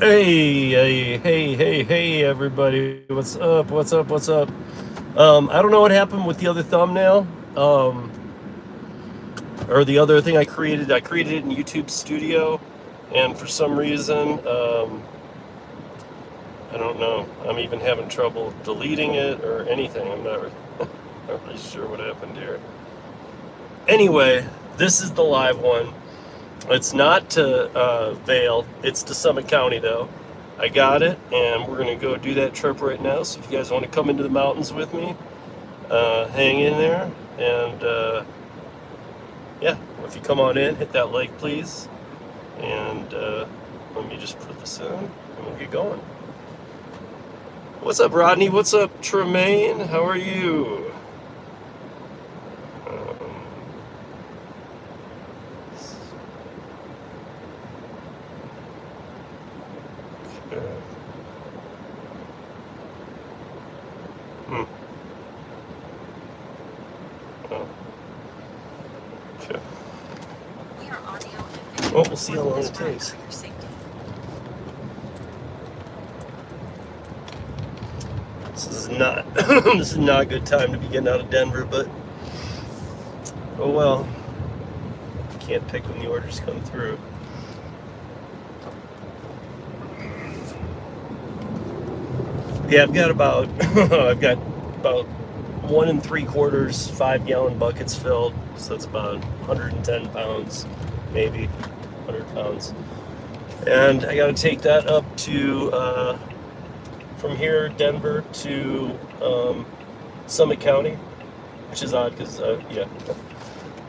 Hey, everybody. What's up? What's up? What's up? I don't know what happened with the other thumbnail, or the other thing I created. I created it in YouTube Studio, and for some reason, I don't know. I'm even having trouble deleting it or anything. I'm not, not really sure what happened here. Anyway, this is the live one. It's not to Vale. It's to Summit County, though. I got it, and we're going to go do that trip right now. So if you guys want to come into the mountains with me, hang in there. And yeah, if you come on in, hit that like, please. And let me just put this in, and we'll get going. What's up, Rodney? What's up, Tremaine? How are you? Okay. Hmm. Oh, okay. Well, we'll see how long it takes. This is not this is not a good time to be getting out of Denver, but oh well. Can't pick when the orders come through. Yeah, I've got about 1 3/4 5-gallon buckets filled, so that's about 110 pounds, maybe 100 pounds. And I got to take that up to from here, Denver, to Summit County, which is odd because yeah.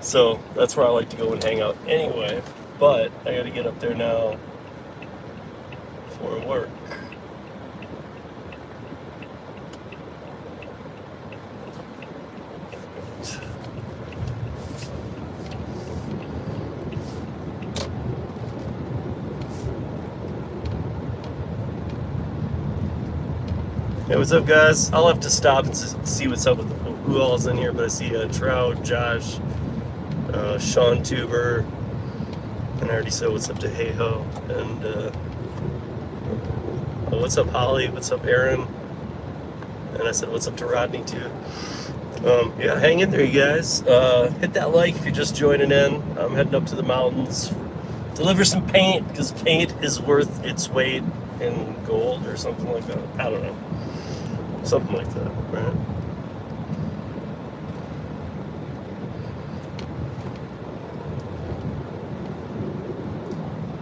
So that's where I like to go and hang out anyway. But I got to get up there now for work. Hey, what's up, guys? I'll have to stop and see what's up with who all's in here, but I see Trout, Josh, Sean Tuber, and I already said what's up to Hey Ho, and what's up, Holly? What's up, Aaron? And I said what's up to Rodney too. Yeah, hang in there, you guys. Hit that like if you're just joining in. I'm heading up to the mountains, deliver some paint because paint is worth its weight in gold or something like that. I don't know. Something like that, right?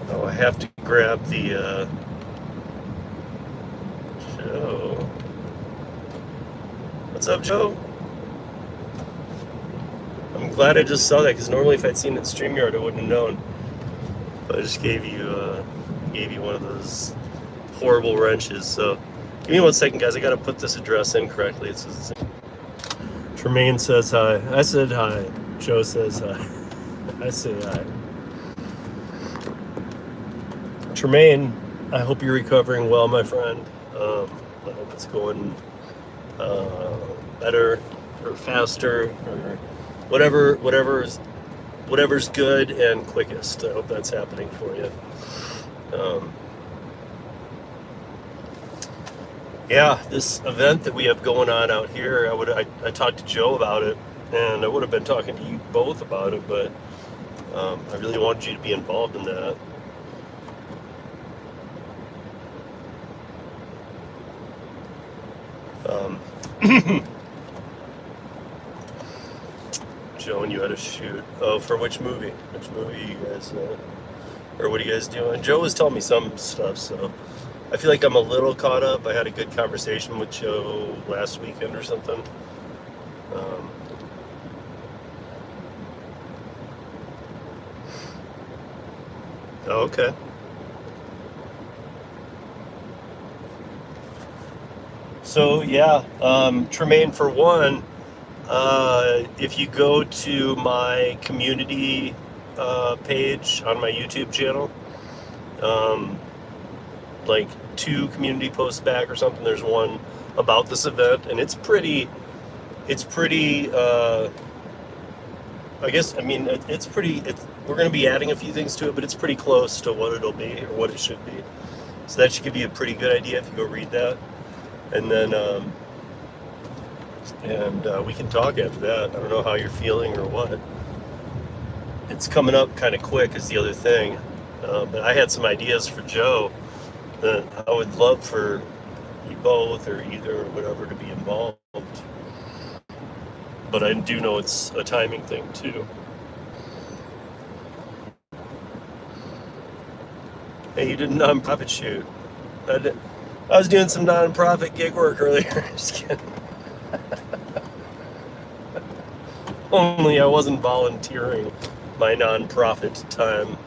Oh, I have to grab the Joe. What's up, Joe? I'm glad I just saw that because normally if I'd seen it in StreamYard, I wouldn't have known. But I just gave you one of those horrible wrenches. So give me 1 second, guys. I got to put this address in correctly. It says Tremaine says hi. I said hi. Joe says hi. I say hi. Tremaine, I hope you're recovering well, my friend. I hope it's going better or faster or whatever's good and quickest. I hope that's happening for you. Yeah, this event that we have going on out here, I talked to Joe about it, and I would have been talking to you both about it, but I really wanted you to be involved in that. Joe, and you had a shoot. Oh, for which movie? Which movie you guys, or what are you guys doing? Joe was telling me some stuff, so I feel like I'm a little caught up. I had a good conversation with Joe last weekend or something. Oh, okay. So yeah, Tremaine, for one, if you go to my community page on my YouTube channel, um, like 2 community posts back or something, there's one about this event, and it's pretty. I guess, I mean, we're going to be adding a few things to it, but it's pretty close to what it'll be or what it should be. So that should give you a pretty good idea if you go read that. And then, we can talk after that. I don't know how you're feeling or what. It's coming up kind of quick is the other thing. But I had some ideas for Joe that I would love for you both or either or whatever to be involved. But I do know it's a timing thing too. Hey, you did a nonprofit shoot. I was doing some nonprofit gig work earlier. Just kidding. Only I wasn't volunteering my nonprofit time.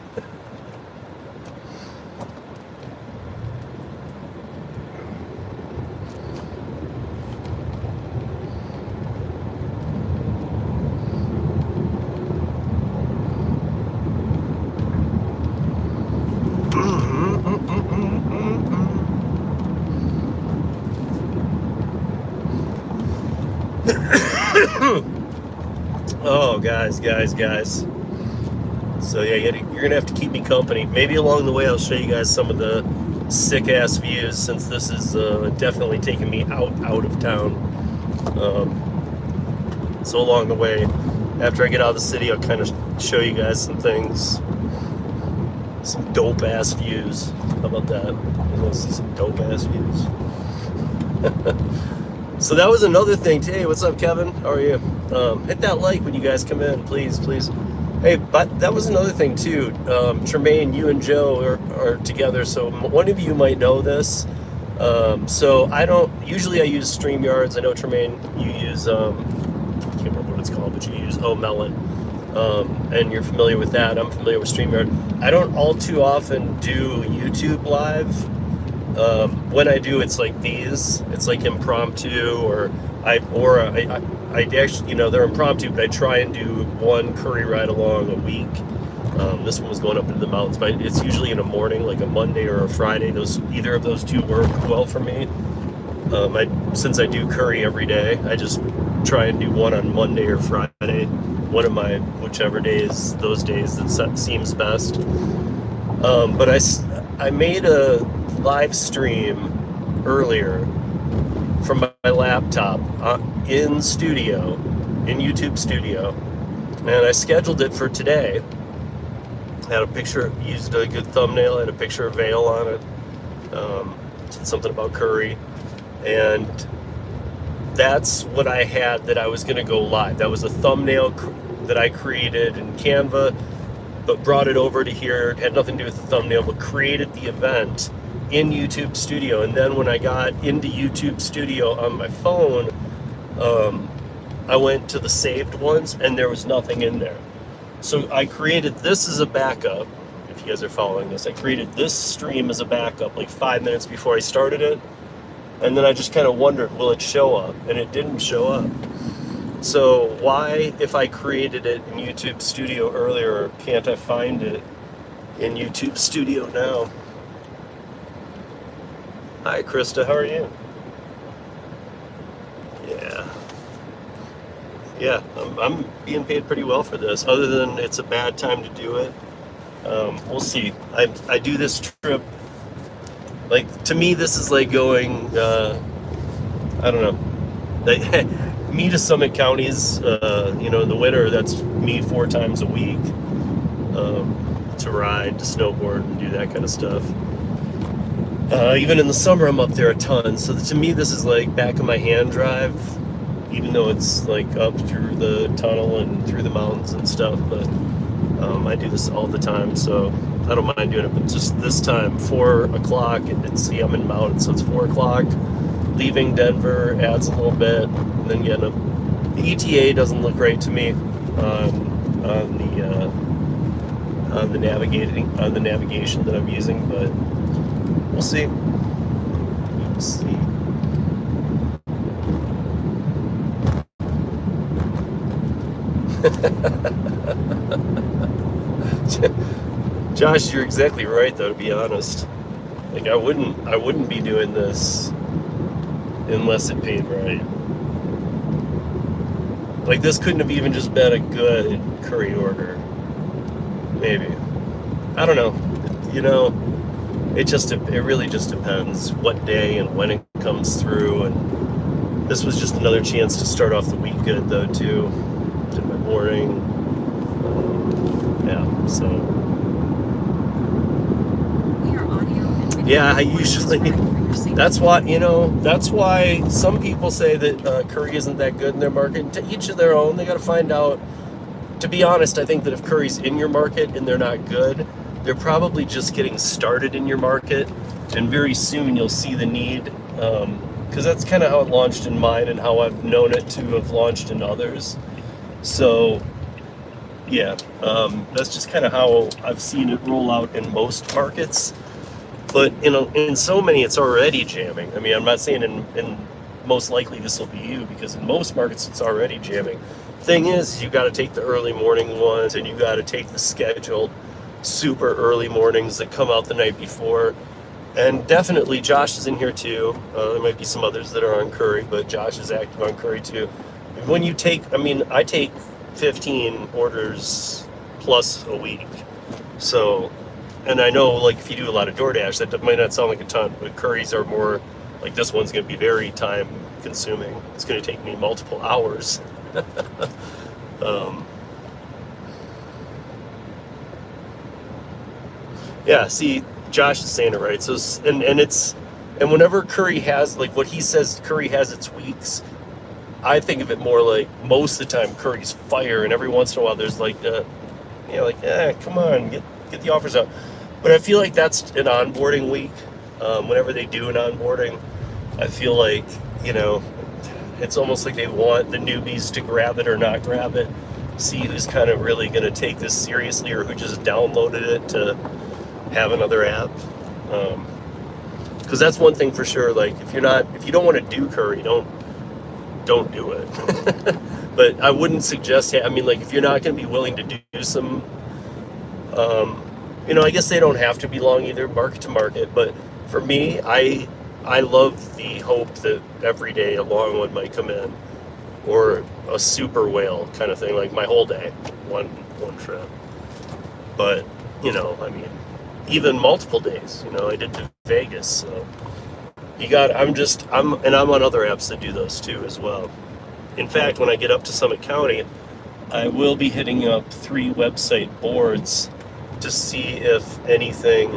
Oh, guys. So yeah, you're gonna have to keep me company. Maybe along the way I'll show you guys some of the sick ass views, since this is definitely taking me out of town. So along the way, after I get out of the city, I'll kind of show you guys some things, some dope ass views. How about that? You want to see some dope ass views? So that was another thing. Hey, what's up, Kevin? How are you? Hit that like when you guys come in, please. Hey, but that was another thing too. Tremaine, you and Joe are together, so one of you might know this. So I use StreamYards. I know, Tremaine, you use, I can't remember what it's called, but you use Melon. And you're familiar with that. I'm familiar with StreamYard. I don't all too often do YouTube Live. When I do, it's like these. It's like impromptu, or I actually, they're impromptu, but I try and do one Curri ride along a week. This one was going up into the mountains, but it's usually in the morning, like a Monday or a Friday. Either of those two work well for me. Since I do Curri every day, I just try and do one on Monday or Friday. One of my whichever days, those days that seems best. But I made a live stream earlier from my laptop in YouTube Studio, and I scheduled it for today. I had a picture, used a good thumbnail, I had a picture of Vale on it, said something about Curri, and that's what I had that I was going to go live. That was a thumbnail that I created in Canva, but brought it over to here. It had nothing to do with the thumbnail, but created the event in YouTube Studio. And then when I got into YouTube Studio on my phone, I went to the saved ones and there was nothing in there. So I created this as a backup. If you guys are following this, I created this stream as a backup like 5 minutes before I started it. And then I just kind of wondered, will it show up? And it didn't show up. So why, if I created it in YouTube Studio earlier, can't I find it in YouTube Studio now? Hi, Krista, how are you? Yeah, I'm being paid pretty well for this, other than it's a bad time to do it. We'll see. I do this trip, like, to me, this is like going, I don't know, like, me to Summit counties, in the winter, that's me 4 times a week, to ride, to snowboard, and do that kind of stuff. Even in the summer, I'm up there a ton. So to me, this is like back of my hand drive, even though it's like up through the tunnel and through the mountains and stuff. But I do this all the time, so I don't mind doing it. But just this time, 4 o'clock, I'm in mountains, so it's 4 o'clock. Leaving Denver adds a little bit, and then getting up. The ETA doesn't look right to me on the navigation that I'm using, but we'll see. We'll see. Josh, you're exactly right, though, to be honest. Like, I wouldn't be doing this unless it paid right. Like, this couldn't have even just been a good Curri order. Maybe. I don't know. it really just depends what day and when it comes through. And this was just another chance to start off the week good, though, too. Did my morning. Yeah, so. Yeah, I usually. That's why some people say that Curri isn't that good in their market. To each of their own, they got to find out. To be honest, I think that if Curri's in your market and they're not good, they're probably just getting started in your market, and very soon you'll see the need, because that's kind of how it launched in mine and how I've known it to have launched in others. So, yeah, that's just kind of how I've seen it roll out in most markets. But in so many, it's already jamming. I mean, I'm not saying in most likely this will be you, because in most markets it's already jamming. Thing is, you got to take the early morning ones, and you got to take the scheduled super early mornings that come out the night before. And definitely Josh is in here too. There might be some others that are on Curri, but Josh is active on Curri too. When you take, I take 15 orders plus a week. So, and I know, like, if you do a lot of DoorDash, that might not sound like a ton, but Curri's are more, like, this one's going to be very time consuming. It's going to take me multiple hours. Yeah, see, Josh is saying it right. So, and whenever Curri has, like, what he says, Curri has its weeks, I think of it more like most of the time Curri's fire, and every once in a while there's like, come on, get the offers out. But I feel like that's an onboarding week. Whenever they do an onboarding, I feel like, it's almost like they want the newbies to grab it or not grab it, see who's kind of really going to take this seriously, or who just downloaded it to have another app. Because that's one thing for sure. Like, if you don't want to do Curri, don't do it. But I wouldn't suggest. Like, if you're not going to be willing to do some, I guess they don't have to be long either, market to market. But for me, I love the hope that every day a long one might come in, or a super whale kind of thing, like my whole day, one trip. But even multiple days. I did to Vegas, so I'm on other apps that do those too as well. In fact, when I get up to Summit County, I will be hitting up 3 website boards to see if anything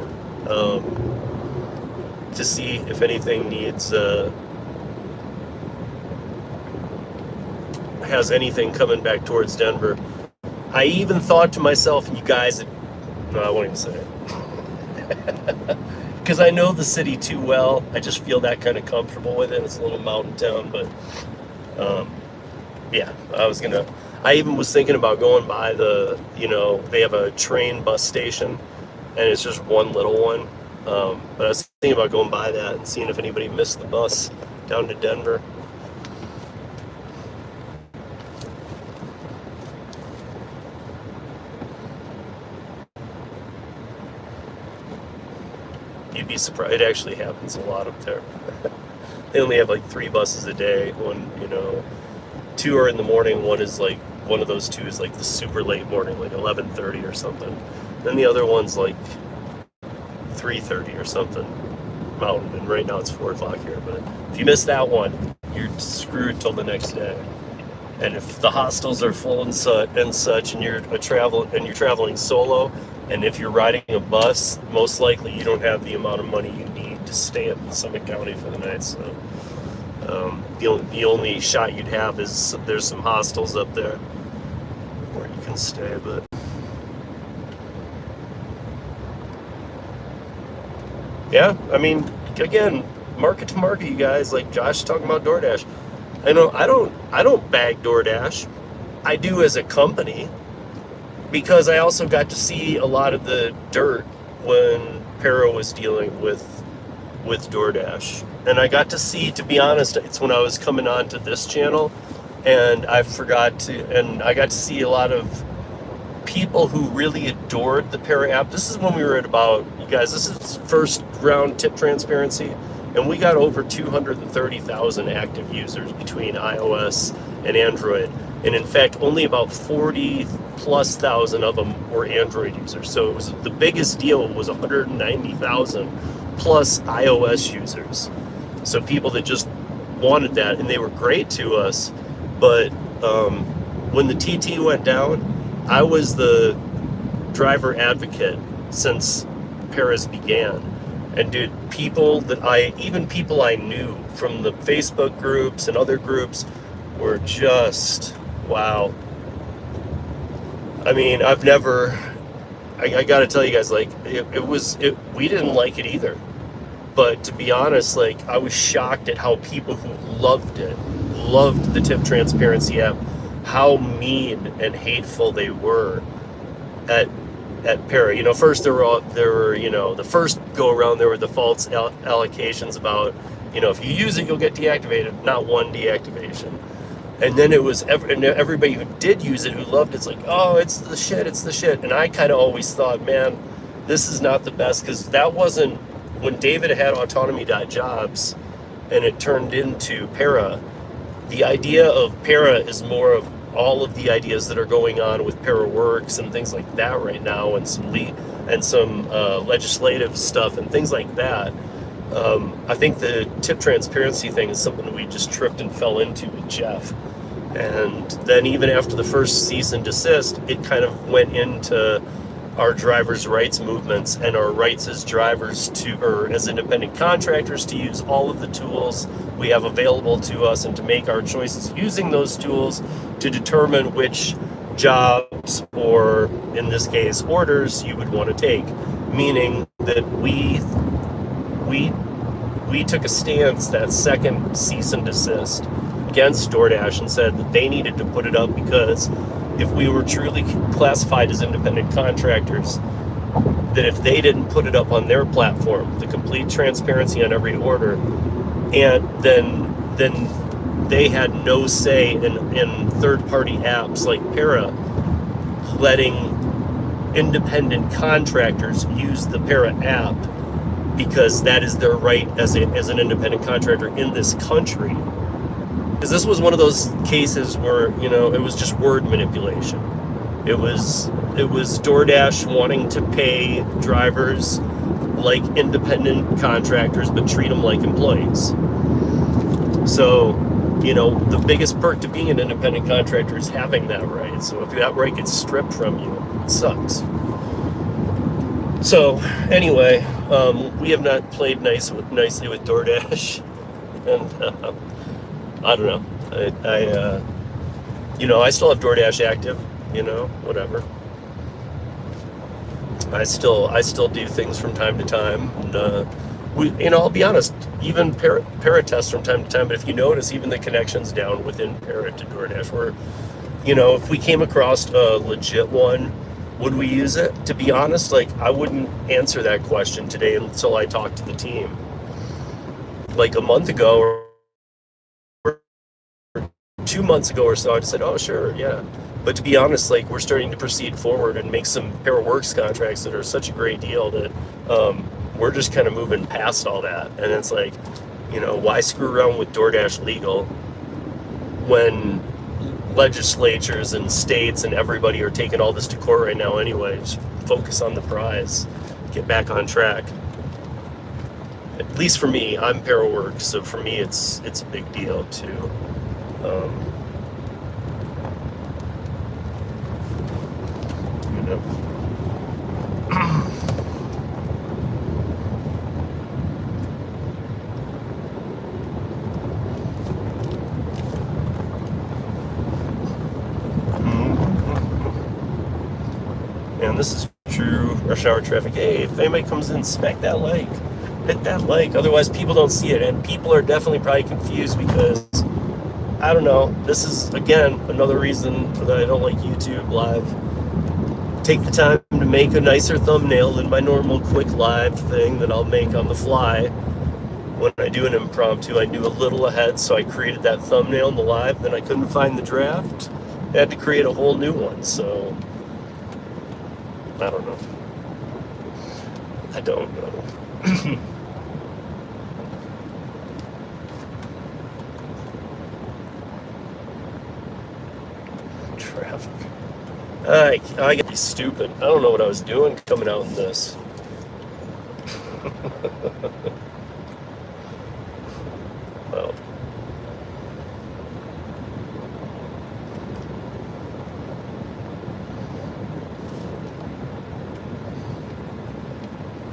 needs has anything coming back towards Denver. I even thought to myself, and you guys, no, I won't even say it. Because I know the city too well. I just feel that kind of comfortable with it. It's a little mountain town, but yeah, I even was thinking about going by they have a train bus station, and it's just one little one. But I was thinking about going by that and seeing if anybody missed the bus down to Denver. You'd be surprised. It actually happens a lot up there. They only have like 3 buses a day. 2 are in the morning. One of those 2 is like the super late morning, like 11:30 or something. Then the other one's like 3:30 or something mountain, and right now it's 4 o'clock here. But if you miss that one, you're screwed till the next day. And if the hostels are full and such, and you're traveling solo, and if you're riding a bus, most likely you don't have the amount of money you need to stay up in Summit County for the night. So the only shot you'd have is there's some hostels up there where you can stay. But yeah, again, market to market, you guys. Like Josh is talking about DoorDash. I don't bag DoorDash. I do as a company, because I also got to see a lot of the dirt when Pero was dealing with DoorDash. And I got to see, to be honest, it's when I was coming on to this channel, and I got to see a lot of people who really adored the Pero app. This is when we were at about, you guys, this is first round tip transparency, and we got over 230,000 active users between iOS and Android. And in fact, only about 40 plus thousand of them were Android users. So it was, the biggest deal was 190,000 plus iOS users. So people that just wanted that, and they were great to us. But when the TT went down, I was the driver advocate since Paris began. And dude, even people I knew from the Facebook groups and other groups were just, wow. I mean, I gotta tell you guys, like, we didn't like it either. But to be honest, like, I was shocked at how people who loved the tip transparency app, how mean and hateful they were at Para. You know, first there were, you know, the first go around, there were the false allocations about, you know, if you use it, you'll get deactivated. Not one deactivation. And then it was everybody who did use it, who loved it, it's like, oh, it's the shit. And I kind of always thought, man, this is not the best, because that wasn't, when David had autonomy.jobs and it turned into Para, the idea of Para is more of all of the ideas that are going on with ParaWorks and things like that right now, and some legislative stuff and things like that. I think the tip transparency thing is something we just tripped and fell into with Jeff. And then even after the first cease and desist, it kind of went into our drivers' rights movements and our rights as drivers or as independent contractors to use all of the tools we have available to us, and to make our choices using those tools to determine which jobs, or in this case, orders, you would want to take. Meaning that we took a stance that second cease and desist against DoorDash and said that they needed to put it up, because if we were truly classified as independent contractors, that if they didn't put it up on their platform, the complete transparency on every order, and then they had no say in third-party apps like Para letting independent contractors use the Para app, because that is their right as an independent contractor in this country. Because this was one of those cases where, you know, it was just word manipulation. It was DoorDash wanting to pay drivers like independent contractors, but treat them like employees. So, you know, the biggest perk to being an independent contractor is having that right. So if that right gets stripped from you, it sucks. So anyway, we have not played nicely with DoorDash, and I don't know. I you know, I still have DoorDash active. You know, whatever. I still do things from time to time, and you know, I'll be honest, even Para tests from time to time. But if you notice, even the connections down within Para to DoorDash, where, you know, if we came across a legit one, would we use it? To be honest, like, I wouldn't answer that question today until I talked to the team. Like a month ago, or 2 months ago or so, I said, oh, sure, yeah. But to be honest, like, we're starting to proceed forward and make some ParaWorks contracts that are such a great deal that we're just kind of moving past all that. And it's like, you know, why screw around with DoorDash legal when legislatures and states and everybody are taking all this to court right now anyway? Just focus on the prize, get back on track. At least for me, I'm ParaWorks, so for me it's a big deal too. You know. And this is true rush hour traffic. Hey, if anybody comes in, smack that like. Hit that like, otherwise people don't see it. And people are definitely probably confused because, I don't know, this is, again, another reason that I don't like YouTube Live. Take the time to make a nicer thumbnail than my normal quick live thing that I'll make on the fly. When I do an impromptu, I knew a little ahead, so I created that thumbnail in the live, then I couldn't find the draft. I had to create a whole new one, so I don't know. I don't know. traffic. I gotta be stupid. I don't know what I was doing coming out in this. Well.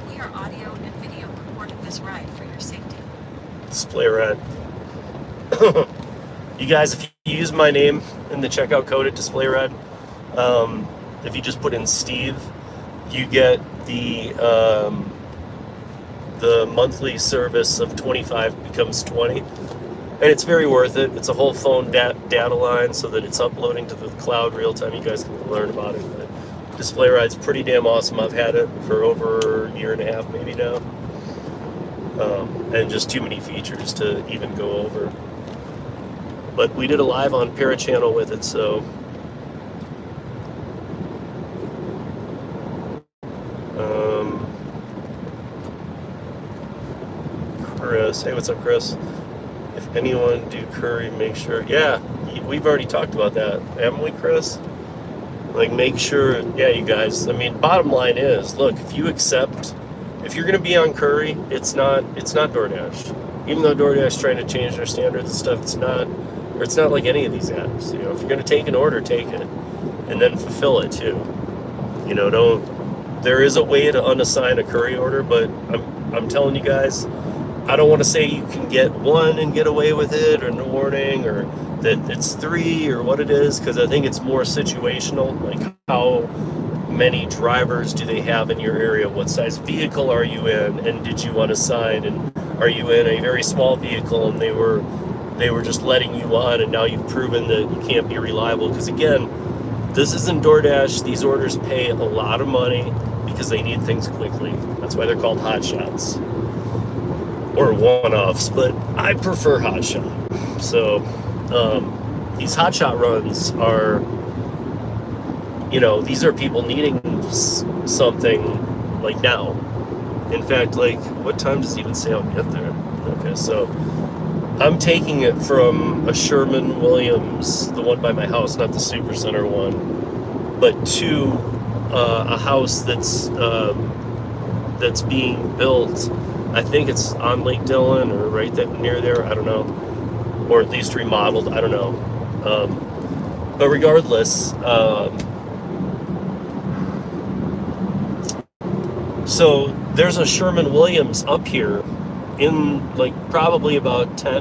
We are audio and video recording this ride for your safety. Display ride. You guys, if you use my name in the checkout code at Display Red, if you just put in Steve, you get the monthly service of 25 becomes 20, and it's very worth it. It's a whole phone data line so that it's uploading to the cloud real time. You guys can learn about it. But Display Ride's pretty damn awesome. I've had it for over a year and a half maybe now, and just too many features to even go over. But we did a live on Parachannel with it, so Chris, hey, what's up, Chris? If anyone do Curri, make sure. Yeah, we've already talked about that, haven't we, Chris? Like, make sure. Yeah, you guys. I mean, bottom line is, look, if you're gonna be on Curri, it's not DoorDash. Even though DoorDash is trying to change their standards and stuff, it's not like any of these apps. You know, if you're gonna take an order, take it, and then fulfill it too. You know, don't. There is a way to unassign a Curri order, but I'm telling you guys, I don't want to say you can get one and get away with it, or no warning, or that it's 3, or what it is, because I think it's more situational. Like, how many drivers do they have in your area? What size vehicle are you in? And did you unassign? And are you in a very small vehicle and they were just letting you on, and now you've proven that you can't be reliable? Because again, this isn't DoorDash. These orders pay a lot of money because they need things quickly. That's why they're called hot shots or one-offs, but I prefer hot shot. So these hot shot runs are, you know, these are people needing something like now. In fact, like, what time does it even say I'll get there? Okay, so I'm taking it from a Sherman-Williams, the one by my house, not the Supercenter one, but to a house that's being built. I think it's on Lake Dillon or right near there. I don't know, or at least remodeled. I don't know. But regardless, so there's a Sherman-Williams up here in, like, probably about 5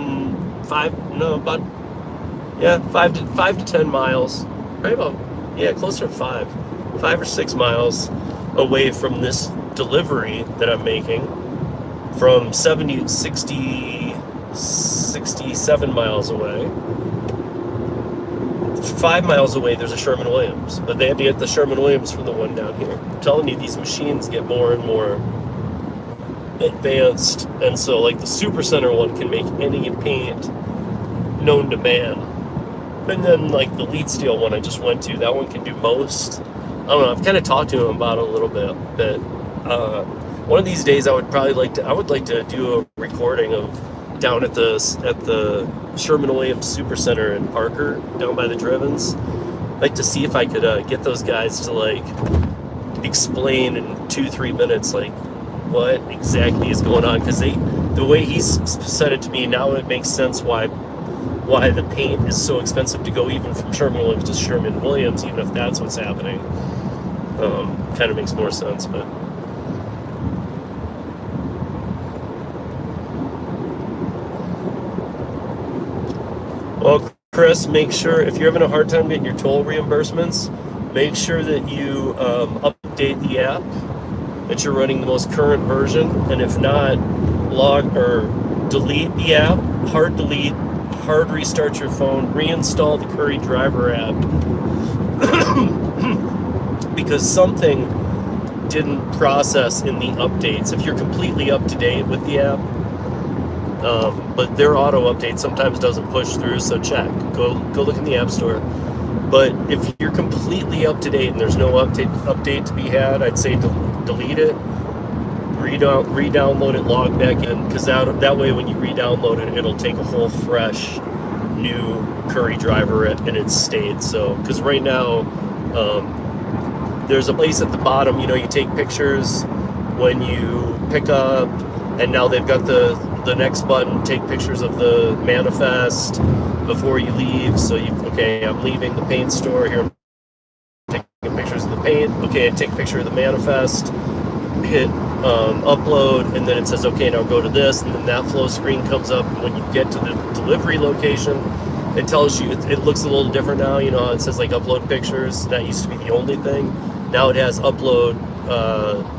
to 10 miles, right about, closer to 5 or 6 miles away from this delivery that I'm making, from 67 miles away. 5 miles away, there's a Sherman-Williams, but they had to get the Sherman-Williams from the one down here. I'm telling you, these machines get more and more advanced, and so, like, the Supercenter one can make any paint known to man, and then, like, the Lead Steel one I just went to, that one can do most. I don't know, I've kind of talked to him about it a little bit, but one of these days I would like to do a recording of down at the Sherman-Williams Supercenter in Parker, down by the Drivens. I'd like to see if I could get those guys to, like, explain in 2-3 minutes, like, what exactly is going on, because the way he said it to me, now it makes sense why the paint is so expensive to go even from Sherman-Williams to Sherman-Williams, even if that's what's happening. Kind of makes more sense, but well, Chris, make sure, if you're having a hard time getting your toll reimbursements, make sure that you update the app, that you're running the most current version, and if not, log or delete the app, hard delete, hard restart your phone, reinstall the Curri driver app, because something didn't process in the updates. If you're completely up to date with the app, but their auto update sometimes doesn't push through, so check. Go look in the App Store. But if you're completely up to date and there's no update to be had, I'd say delete it, re-download it, log back in, because that way when you re-download it, it'll take a whole fresh new Curri driver in its state. So, because right now, there's a place at the bottom, you know, you take pictures when you pick up, and now they've got the next button, take pictures of the manifest before you leave. So okay, I'm leaving the paint store, here I'm taking pictures of the paint, okay, I take a picture of the manifest, hit upload, and then it says, okay, now go to this, and then that flow screen comes up, and when you get to the delivery location, it tells you, it looks a little different now, you know, it says like upload pictures. That used to be the only thing. Now it has upload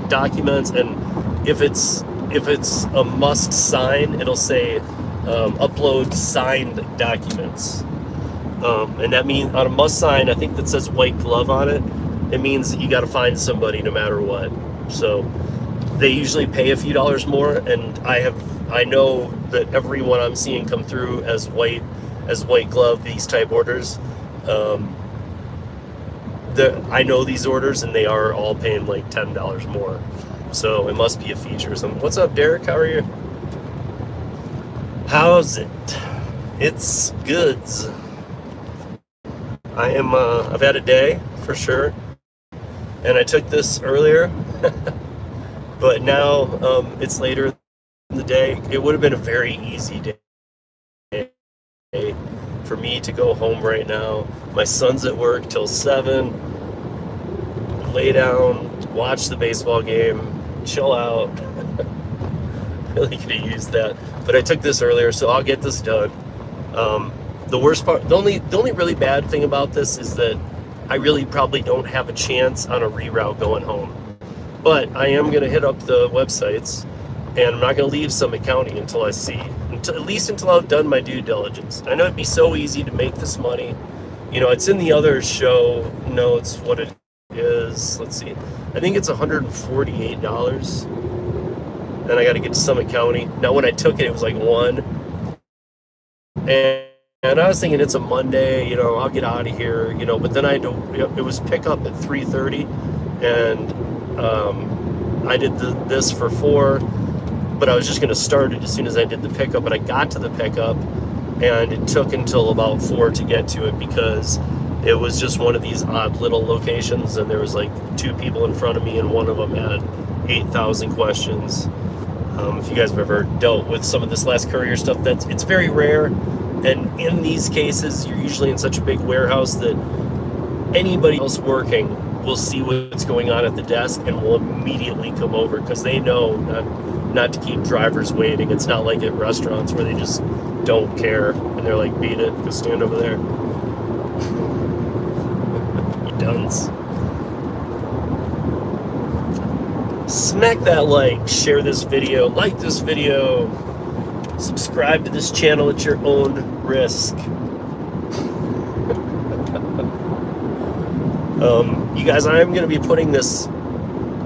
documents, and if it's a must sign, it'll say upload signed documents. And that means on a must sign, I think that says white glove on it, it means that you got to find somebody no matter what. So they usually pay a few dollars more, and I know that everyone I'm seeing come through as white glove, these type orders, I know these orders, and they are all paying like $10 more. So it must be a feature or something. What's up, Derek? How are you? How's it? It's goods. I've had a day for sure, and I took this earlier, but now it's later in the day. It would have been a very easy day for me to go home right now. My son's at work till 7. Lay down, watch the baseball game, chill out. Really could have used that, but I took this earlier, so I'll get this done. The worst part, the only really bad thing about this is that I really probably don't have a chance on a reroute going home. But I am going to hit up the websites, and I'm not going to leave Summit County until I see, at least until I've done my due diligence. I know it'd be so easy to make this money. You know, it's in the other show notes what it is. Let's see. I think it's $148. And I got to get to Summit County. Now, when I took it, it was like 1. And I was thinking it's a Monday, you know, I'll get out of here, you know, but then it was pickup at 3:30, and I did this for 4, but I was just going to start it as soon as I did the pickup, but I got to the pickup, and it took until about 4 to get to it, because it was just one of these odd little locations, and there was like 2 people in front of me, and one of them had 8,000 questions. If you guys have ever dealt with some of this last courier stuff, it's very rare. And in these cases, you're usually in such a big warehouse that anybody else working will see what's going on at the desk and will immediately come over, because they know not to keep drivers waiting. It's not like at restaurants where they just don't care and they're like, beat it, go stand over there. You dunce. Smack that like, share this video, like this video, subscribe to this channel at your own risk. You guys, I'm going to be putting this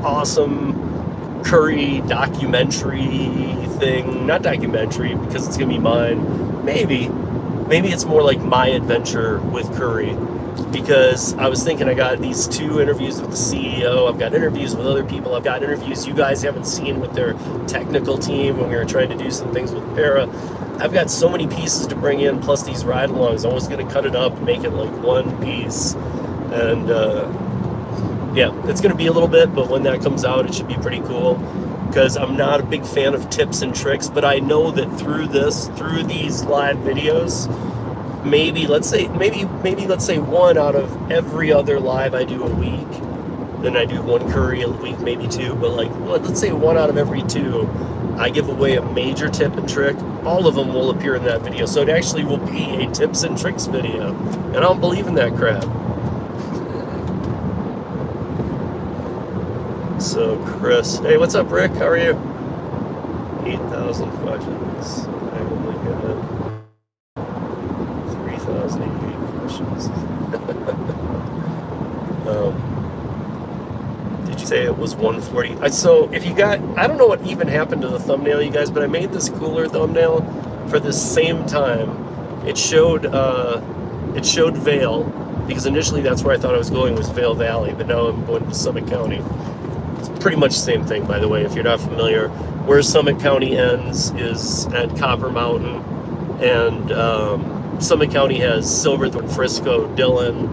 awesome Curri documentary thing, not documentary because it's going to be mine. Maybe it's more like my adventure with Curri, because I was thinking I got these 2 interviews with the CEO. I've got interviews with other people. I've got interviews you guys haven't seen with their technical team when we were trying to do some things with Para. I've got so many pieces to bring in, plus these ride-alongs. I was going to cut it up and make it like one piece. And yeah, it's going to be a little bit, but when that comes out, it should be pretty cool, because I'm not a big fan of tips and tricks, but I know that through these live videos, maybe let's say 1 out of every other live I do a week, then I do 1 Curri a week, maybe 2, but like, let's say 1 out of every 2, I give away a major tip and trick. All of them will appear in that video, so it actually will be a tips and tricks video, and I don't believe in that crap. So Chris, hey, what's up, Rick? How are you? 8,000 questions. I only got 3,088 questions. Did you say it was 140? So if you got, I don't know what even happened to the thumbnail, you guys, but I made this cooler thumbnail for the same time. It showed Vail, because initially that's where I thought I was going, was Vail Valley, but now I'm going to Summit County. It's pretty much the same thing, by the way, if you're not familiar. Where Summit County ends is at Copper Mountain, and Summit County has Silverthorne, Frisco, Dillon,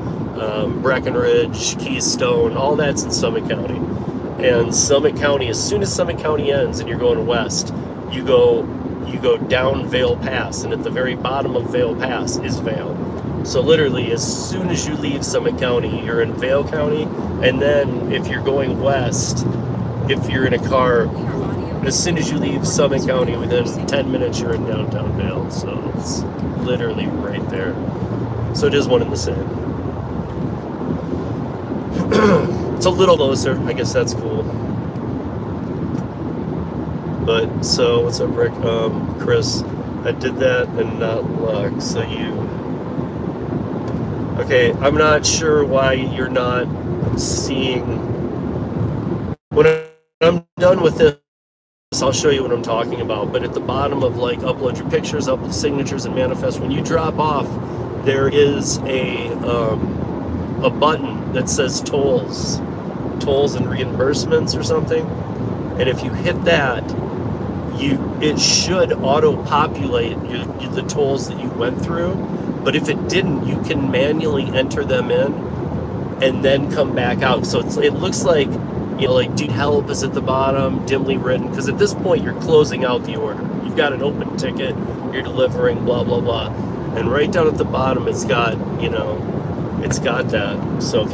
Breckenridge, Keystone, all that's in Summit County. And Summit County, as soon as Summit County ends and you're going west, you go down Vail Pass, and at the very bottom of Vail Pass is Vail. So literally, as soon as you leave Summit County, you're in Vail County, and then if you're going west, if you're in a car, as soon as you leave Summit County, within 10 minutes you're in downtown Vail. So it's literally right there. So it is one and the same. It's a little closer. I guess that's cool. But so what's up, Rick? Chris, I did that and not luck. So okay, I'm not sure why you're not seeing. When I'm done with this, I'll show you what I'm talking about. But at the bottom of like upload your pictures, upload signatures, and manifest, when you drop off, there is a button that says tolls and reimbursements or something. And if you hit that, it should auto-populate the tolls that you went through. But if it didn't, you can manually enter them in and then come back out. So it looks like, like need help is at the bottom, dimly written, because at this point you're closing out the order. You've got an open ticket, you're delivering, blah, blah, blah. And right down at the bottom, it's got, it's got that. So if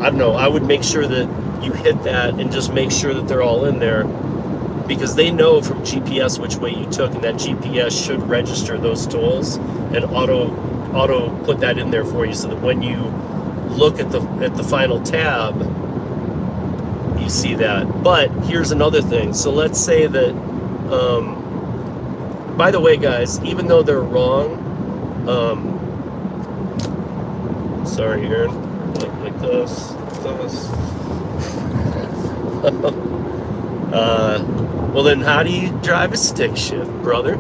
I don't know, I would make sure that you hit that and just make sure that they're all in there, because they know from GPS which way you took, and that GPS should register those tolls and auto put that in there for you, so that when you look at the final tab, you see that. But here's another thing. So let's say that, by the way, guys, even though they're wrong, sorry, Aaron, like this. Well, then how do you drive a stick shift, brother?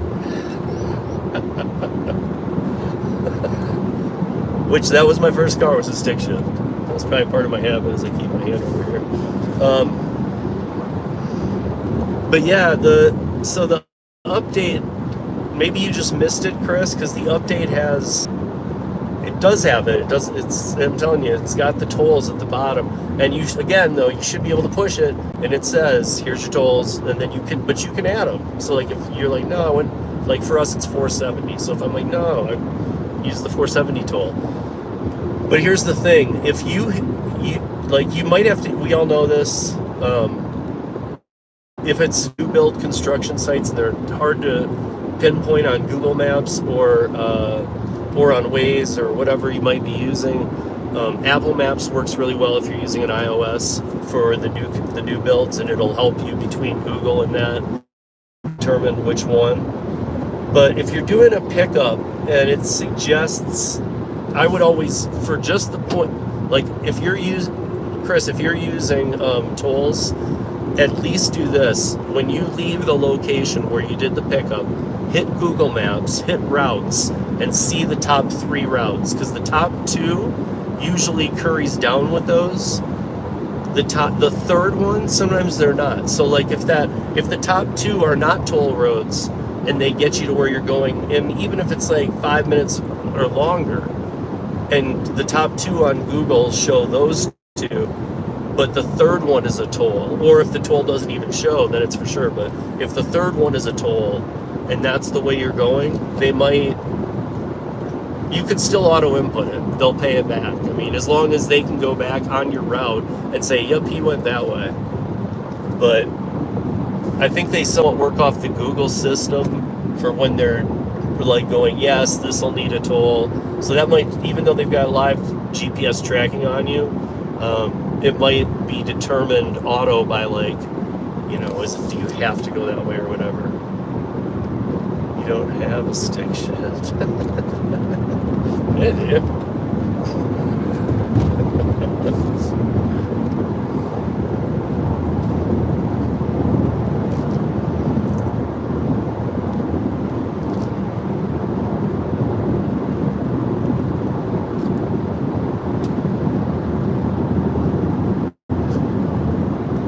Which, that was my first car, was a stick shift. That's probably part of my habit, as I keep my hand over here. But yeah, the update, maybe you just missed it, Chris, because the update does have it. I'm telling you, it's got the tolls at the bottom. And you should be able to push it, and it says, here's your tolls, and then you can add them. So like, if you're like, no, like for us it's 470. So if I'm like, no, I use the 470 toll. But here's the thing, if you might have to, we all know this, if it's new build construction sites and they're hard to pinpoint on Google Maps or on Waze or whatever you might be using, Apple Maps works really well if you're using an iOS for the new builds, and it'll help you between Google and that determine which one. But if you're doing a pickup and it suggests, I would always, for just the point, like if you're using tolls, at least do this. When you leave the location where you did the pickup, hit Google Maps, hit routes, and see the top 3 routes, because the top 2 usually Curri's down with those. The third one, sometimes they're not. So like if the top 2 are not toll roads and they get you to where you're going, and even if it's like 5 minutes or longer, and the top 2 on Google show those 2, but the third one is a toll, or if the toll doesn't even show, then it's for sure. But if the third one is a toll and that's the way you're going, you could still auto input it. They'll pay it back. I mean, as long as they can go back on your route and say, yep, he went that way. But I think they somewhat work off the Google system for when they're like going, yes, this will need a toll. So that might, even though they've got live GPS tracking on you, it might be determined auto by like, do you have to go that way or whatever. You don't have a stick shift. Yeah, dude.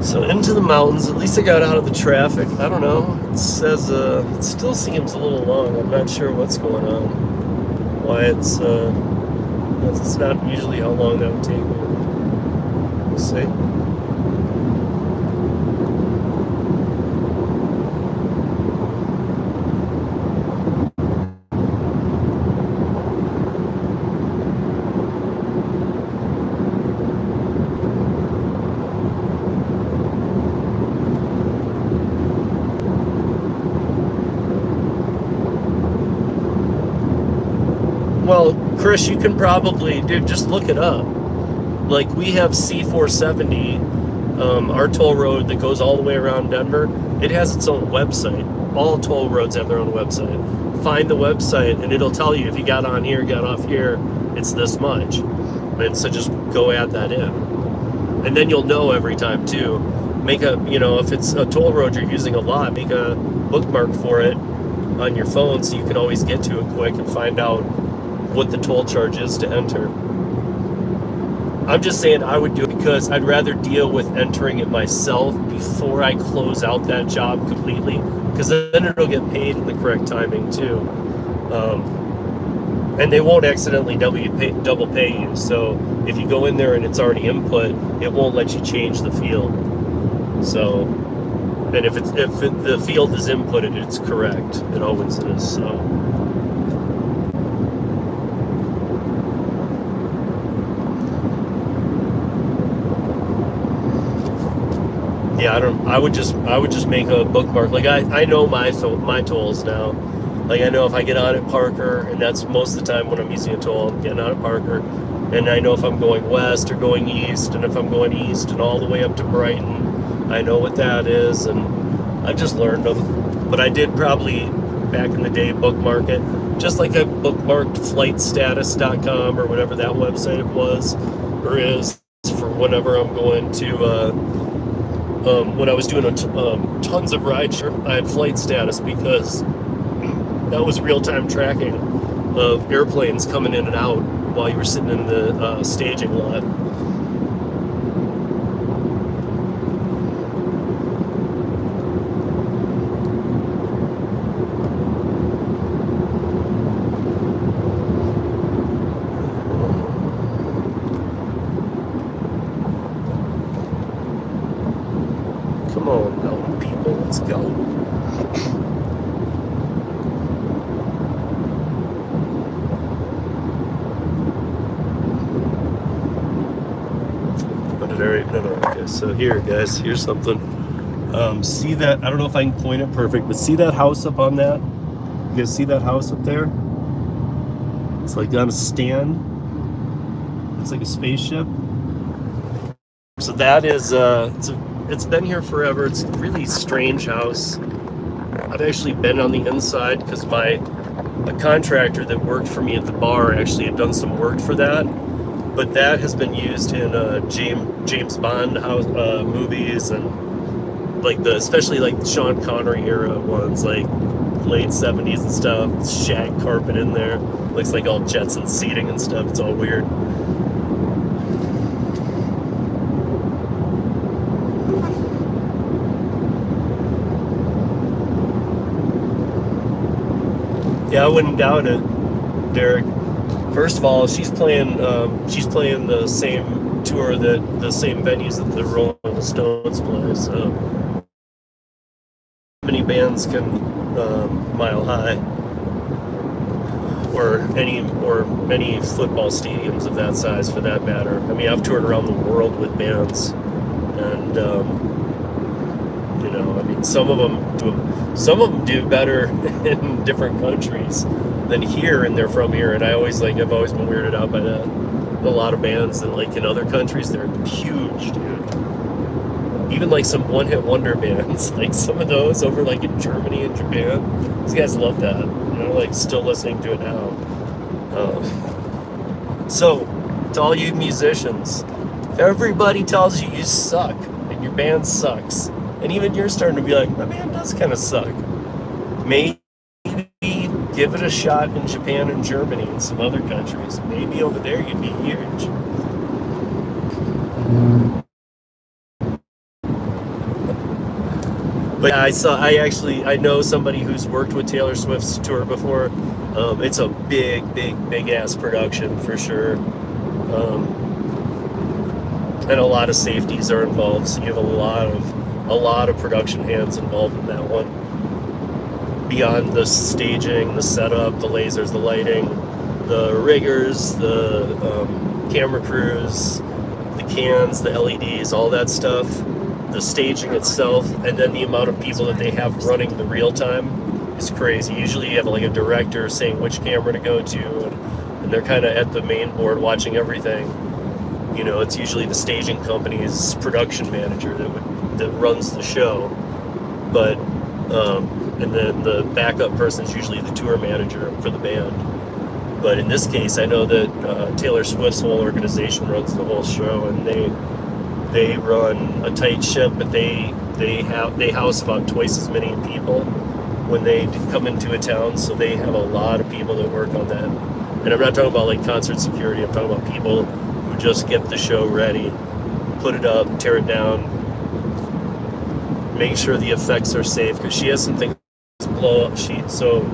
So into the mountains, at least I got out of the traffic. I don't know, it says, it still seems a little long. I'm not sure what's going on. why it's not usually how long that would take me. We'll see. Well, Chris, you can probably, dude, just look it up. Like, we have C470, our toll road that goes all the way around Denver. It has its own website. All toll roads have their own website. Find the website, and it'll tell you if you got on here, got off here, it's this much. And so just go add that in. And then you'll know every time, too. Make a, if it's a toll road you're using a lot, make a bookmark for it on your phone so you can always get to it quick and find out what the toll charge is to enter. I'm just saying I would do it because I'd rather deal with entering it myself before I close out that job completely, because then it'll get paid in the correct timing too. And they won't accidentally double pay you. So if you go in there and it's already input, it won't let you change the field. So, and if the field is inputted, it's correct. It always is. So. Yeah, I would just make a bookmark. Like I know my tolls now. Like I know if I get on at Parker, and that's most of the time when I'm using a toll, I'm getting on at Parker, and I know if I'm going west or going east, and if I'm going east and all the way up to Brighton, I know what that is, and I've just learned them. But I did probably back in the day bookmark it, just like I bookmarked flightstatus.com or whatever that website was or is for whenever I'm going to. When I was doing tons of rideshare, I had flight status because that was real-time tracking of airplanes coming in and out while you were sitting in the staging lot. Come on, mountain people, let's go. Okay, so here, guys, here's something. See that? I don't know if I can point it perfect, but see that house up on that? You guys see that house up there? It's like on a stand. It's like a spaceship. So that is it's been here forever. It's a really strange house. I've actually been on the inside because a contractor that worked for me at the bar actually had done some work for that. But that has been used in James Bond movies and especially like the Sean Connery era ones, like late 70s and stuff. Shag carpet in there. Looks like all Jetson seating and stuff. It's all weird. Yeah, I wouldn't doubt it, Derek. First of all, she's playing the same tour the same venues that the Rolling Stones play. So many bands can Mile High or many football stadiums of that size for that matter. I mean, I've toured around the world with bands, and I mean, some of them do better in different countries than here, and they're from here. And I've always been weirded out by that. A lot of bands that in other countries, they're huge, dude. Even like some one-hit wonder bands, like some of those over in Germany and Japan. These guys love that. Still listening to it now. So, to all you musicians, if everybody tells you you suck and your band sucks, and even you're starting to be like, my band does kind of suck, maybe give it a shot in Japan and Germany and some other countries. Maybe over there you'd be huge. But I know somebody who's worked with Taylor Swift's tour before, It's a big ass production for sure. And a lot of safeties are involved, so you have a lot of production hands involved in that one. Beyond the staging, the setup, the lasers, the lighting, the riggers, the camera crews, the cans, the LEDs, all that stuff, the staging itself, and then the amount of people that they have running the real time is crazy. Usually you have like a director saying which camera to go to, and they're kind of at the main board watching everything. You know, it's usually the staging company's production manager that runs the show, but and then the backup person is usually the tour manager for the band. But in this case, I know that Taylor Swift's whole organization runs the whole show, and they run a tight ship, but they house about twice as many people when they come into a town, so they have a lot of people that work on that. And I'm not talking about like concert security, I'm talking about people who just get the show ready, put it up, tear it down, make sure the effects are safe, because she has some things blow up. So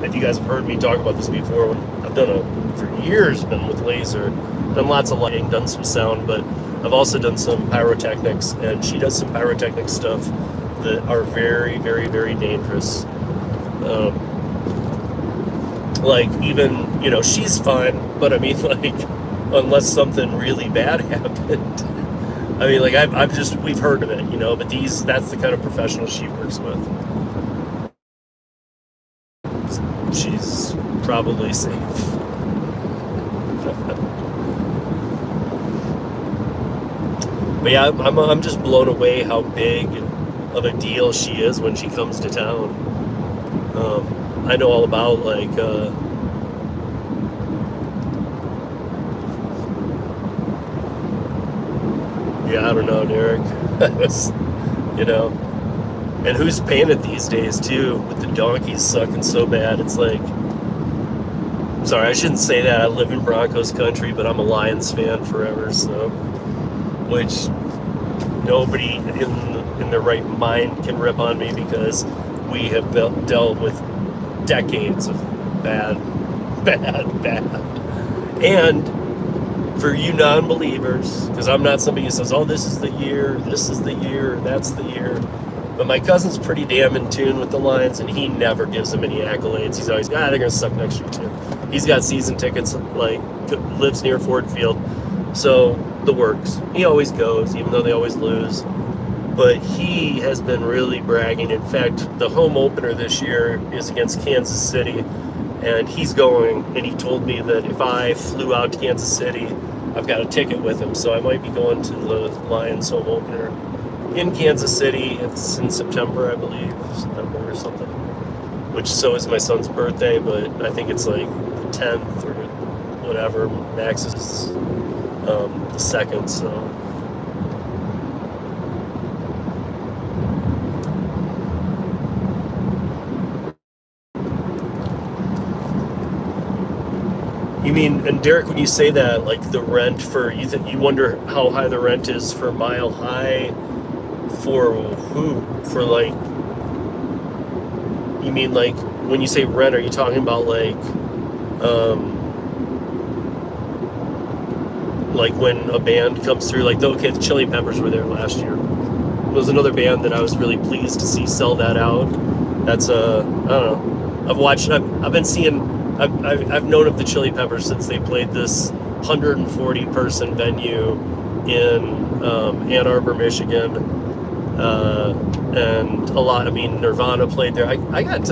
if you guys have heard me talk about this before, I've done it for years, been with laser, done lots of lighting, done some sound, but I've also done some pyrotechnics, and she does some pyrotechnic stuff that are very dangerous. Like, even, you know, she's fine, but I mean, like, unless something really bad happened. I mean, like, we've heard of it, you know, but that's the kind of professional she works with. She's probably safe. But yeah, I'm just blown away how big of a deal she is when she comes to town. I know all about, like, yeah, I don't know, Derek. You know, and who's paying it these days too, with the donkeys sucking so bad? It's like, sorry, I shouldn't say that. I live in Broncos country, but I'm a Lions fan forever, so, which nobody in their right mind can rip on me, because we have dealt with decades of bad. And for you non-believers, because I'm not somebody who says, oh, this is the year, that's the year. But my cousin's pretty damn in tune with the Lions, and he never gives them any accolades. He's always, they're going to suck next year too. He's got season tickets, like, lives near Ford Field. So, the works. He always goes, even though they always lose. But he has been really bragging. In fact, the home opener this year is against Kansas City, and he's going, and he told me that if I flew out to Kansas City, I've got a ticket with him, so I might be going to the Lions home opener in Kansas City. It's in September, I believe, September or something, which so is my son's birthday, but I think it's like the 10th or whatever. Max is the 2nd, so. You mean, and Derek, when you say that, like the rent for, you wonder how high the rent is for Mile High, for who? For like, you mean like, when you say rent, are you talking about like when a band comes through, like, okay, the Chili Peppers were there last year. It was another band that I was really pleased to see sell that out. That's I don't know. I've been seeing, I've known of the Chili Peppers since they played this 140 person venue in Ann Arbor, Michigan, and a lot. I mean, Nirvana played there. I got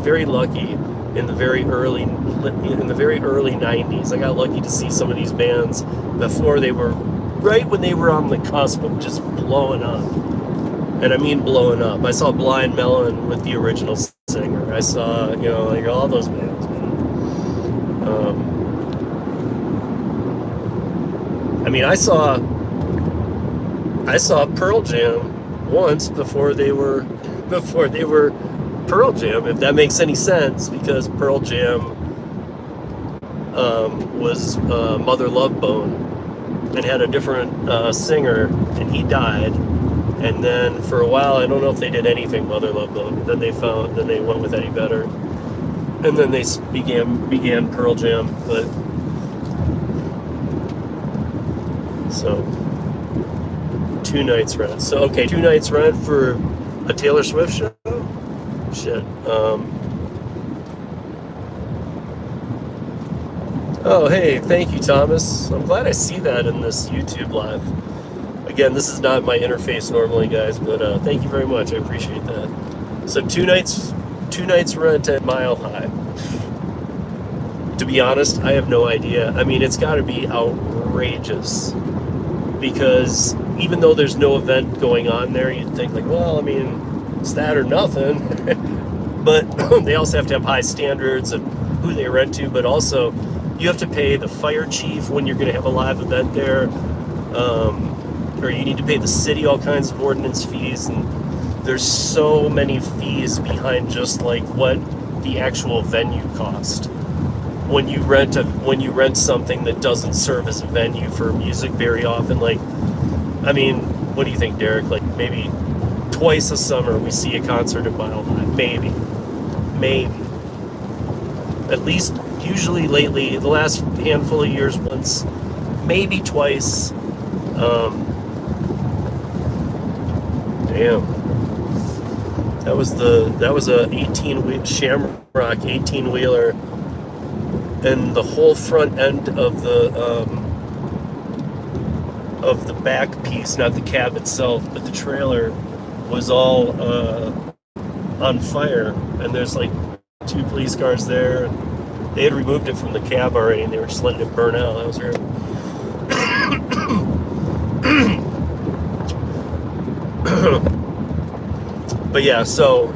very lucky in the very early 90s. I got lucky to see some of these bands before they were, right when they were on the cusp of just blowing up. And I mean blowing up. I saw Blind Melon with the original singer. I saw, you know, like all those bands, man. I mean, I saw Pearl Jam once before they were Pearl Jam, if that makes any sense, because Pearl Jam was Mother Love Bone and had a different singer, and he died. And then for a while, I don't know if they did anything Mother Love Bone. Then they went with Eddie Vedder. and then they began Pearl Jam. But so 2 nights rent. So okay, 2 nights rent for a Taylor Swift show. Shit. Oh, hey, thank you, Thomas. I'm glad I see that in this YouTube live. Again, this is not my interface normally, guys, but thank you very much. I appreciate that. So 2 nights rent at Mile High. To be honest, I have no idea. I mean, it's got to be outrageous because even though there's no event going on there, you'd think like, well, I mean, it's that or nothing. But they also have to have high standards of who they rent to, but also you have to pay the fire chief when you're going to have a live event there, or you need to pay the city all kinds of ordinance fees, and there's so many fees behind just like what the actual venue cost. When you rent something that doesn't serve as a venue for music very often, like, I mean, what do you think, Derek? Like maybe twice a summer we see a concert at Mile High, maybe. At least, usually lately, the last handful of years, once, maybe twice. Damn. That was a 18 Shamrock 18-wheeler, and the whole front end of the back piece, not the cab itself, but the trailer, was all on fire, and there's like 2 police cars there. They had removed it from the cab already, and they were just letting it burn out. That was weird. But yeah, so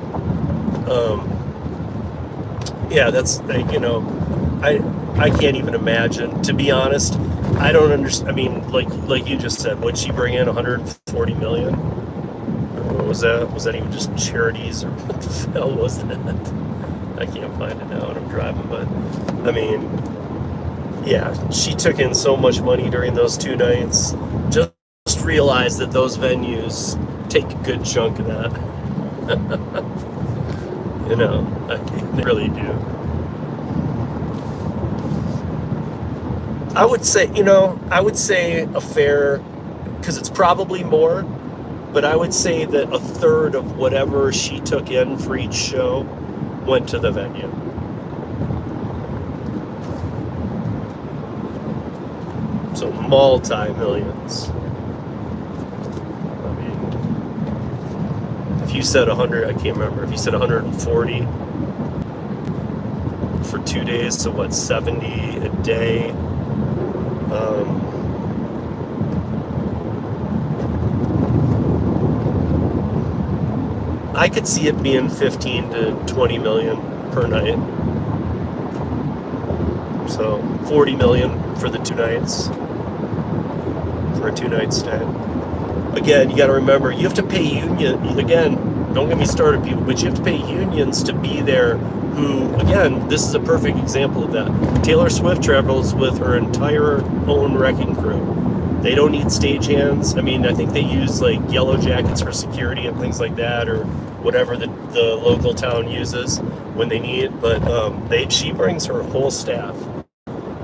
yeah, that's I can't even imagine. To be honest, I don't understand. I mean, like you just said, would she bring in 140 million? Or was that even just charities, or what the hell was that? I can't find it now when I'm driving, but I mean, yeah, she took in so much money during those 2 nights. Just realize that those venues take a good chunk of that. They really do. I would say a fair, because it's probably more, but I would say that a third of whatever she took in for each show went to the venue. So multi-millions. I mean, if you said 100, I can't remember, if you said 140 for 2 days, so what, 70 a day? I could see it being 15 to 20 million per night. So 40 million for the 2 nights, for a 2-night stay. Again, you got to remember, you have to pay again, don't get me started, people, but you have to pay unions to be there who, again, this is a perfect example of that. Taylor Swift travels with her entire own wrecking crew. They don't need stagehands. I mean, I think they use like yellow jackets for security and things like that, or whatever the local town uses when they need. But she brings her whole staff.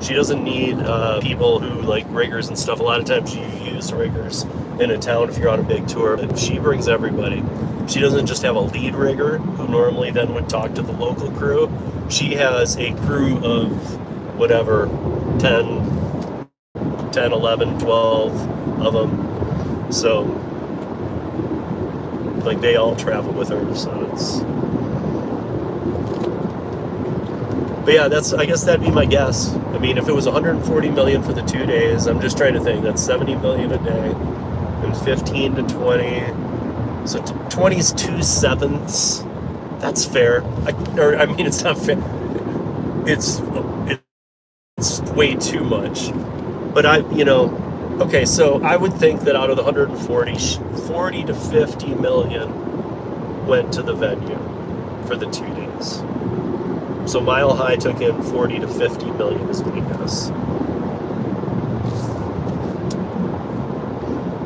She doesn't need people who like riggers and stuff. A lot of times you use riggers in a town if you're on a big tour, but she brings everybody. She doesn't just have a lead rigger who normally then would talk to the local crew. She has a crew of whatever, 10, 11, 12 of them. So, like, they all travel with her, so it's... But yeah, I guess that'd be my guess. I mean, if it was 140 million for the 2 days, I'm just trying to think, that's 70 million a day, and 15 to 20, so 20 is 2/7. That's fair. I mean, it's not fair. It's way too much. But okay, so I would think that out of the 140, 40 to 50 million went to the venue for the 2 days. So Mile High took in 40 to 50 million is my guess.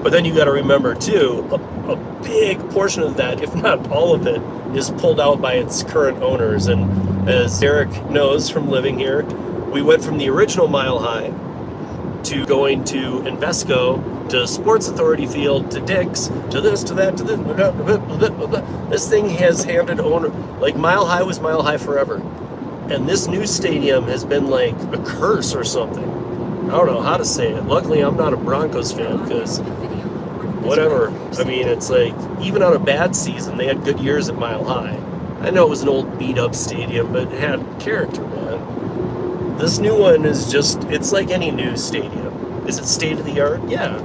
But then you got to remember too, a big portion of that, if not all of it, is pulled out by its current owners. And as Derek knows from living here, we went from the original Mile High to going to Invesco, to Sports Authority Field, to Dick's, to this, to that, to this. This thing has handed owner, like Mile High was Mile High forever. And this new stadium has been like a curse or something. I don't know how to say it. Luckily, I'm not a Broncos fan because whatever. I mean, it's like, even on a bad season, they had good years at Mile High. I know it was an old beat-up stadium, but it had character, man. This new one is just, it's like any new stadium. Is it state-of-the-art? Yeah.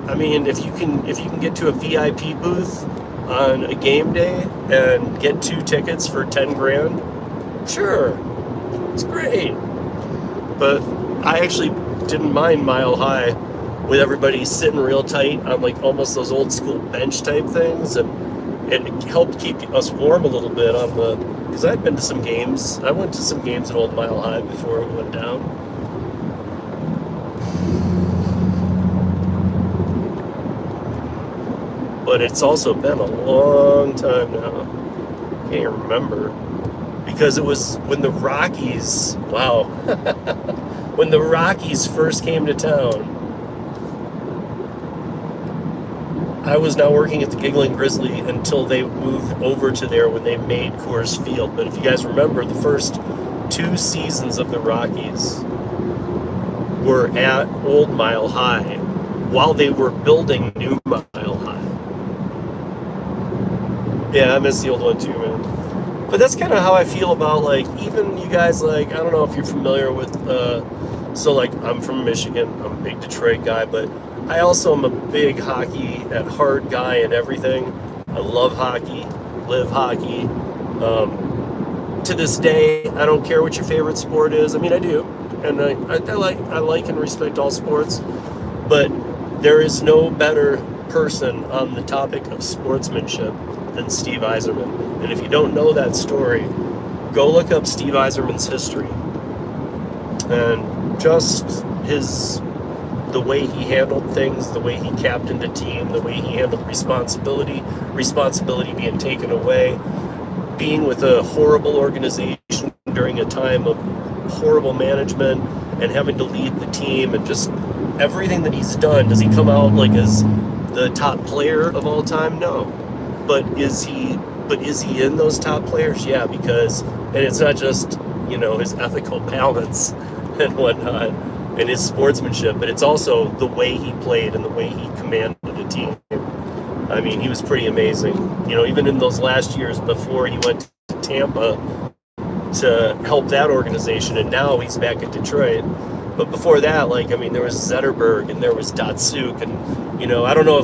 I mean, if you can get to a VIP booth on a game day and get 2 tickets for 10 grand, sure, it's great. But I actually didn't mind Mile High with everybody sitting real tight on like almost those old school bench type things, and it helped keep us warm a little bit on the, because I'd been to some games. I went to some games at Old Mile High before it went down. But it's also been a long time now. Can't remember. Because it was when the Rockies, wow, when the Rockies first came to town. I was not working at the Giggling Grizzly until they moved over to there when they made Coors Field. But if you guys remember, the first 2 seasons of the Rockies were at Old Mile High while they were building New Mile High. Yeah, I miss the old one too, man. But that's kind of how I feel about, like, even you guys, like, I don't know if you're familiar with, so, like, I'm from Michigan. I'm a big Detroit guy, but I also am a big hockey at heart guy and everything. I love hockey, live hockey. To this day, I don't care what your favorite sport is. I mean, I do, and I like and respect all sports. But there is no better person on the topic of sportsmanship than Steve Yzerman. And if you don't know that story, go look up Steve Yzerman's history and just the way he handled things, the way he captained a team, the way he handled responsibility being taken away, being with a horrible organization during a time of horrible management and having to lead the team, and just everything that he's done. Does he come out like as the top player of all time? No. But is he in those top players? Yeah, because, and it's not just, his ethical balance and whatnot, and his sportsmanship, but it's also the way he played and the way he commanded a team. I mean, he was pretty amazing. Even in those last years before he went to Tampa to help that organization, and now he's back in Detroit. But before that, there was Zetterberg and there was Datsuk, and I don't know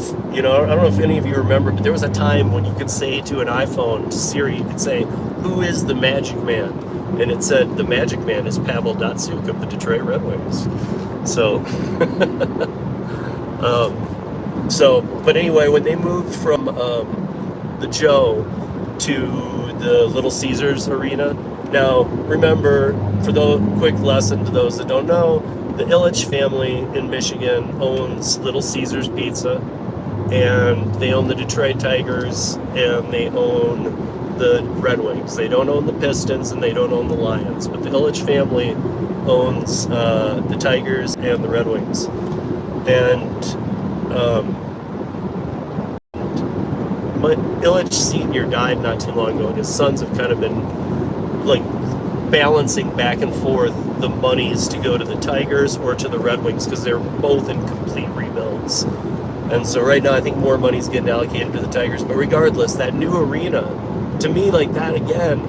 if any of you remember, but there was a time when you could say to an iPhone, to Siri, you could say, "Who is the Magic Man?" And it said, "The Magic Man is Pavel Datsuk of the Detroit Red Wings." So, but anyway, when they moved from the Joe to the Little Caesars Arena, now remember, for the quick lesson to those that don't know, the Ilitch family in Michigan owns Little Caesars Pizza, and they own the Detroit Tigers, and they own the Red Wings. They don't own the Pistons, and they don't own the Lions, but the Ilitch family owns the Tigers and the Red Wings. And Ilitch Sr. died not too long ago, and his sons have kind of been balancing back and forth the monies to go to the Tigers or to the Red Wings, because they're both in complete rebuilds. And so right now I think more money's getting allocated to the Tigers. But regardless, that new arena, to me, like that again,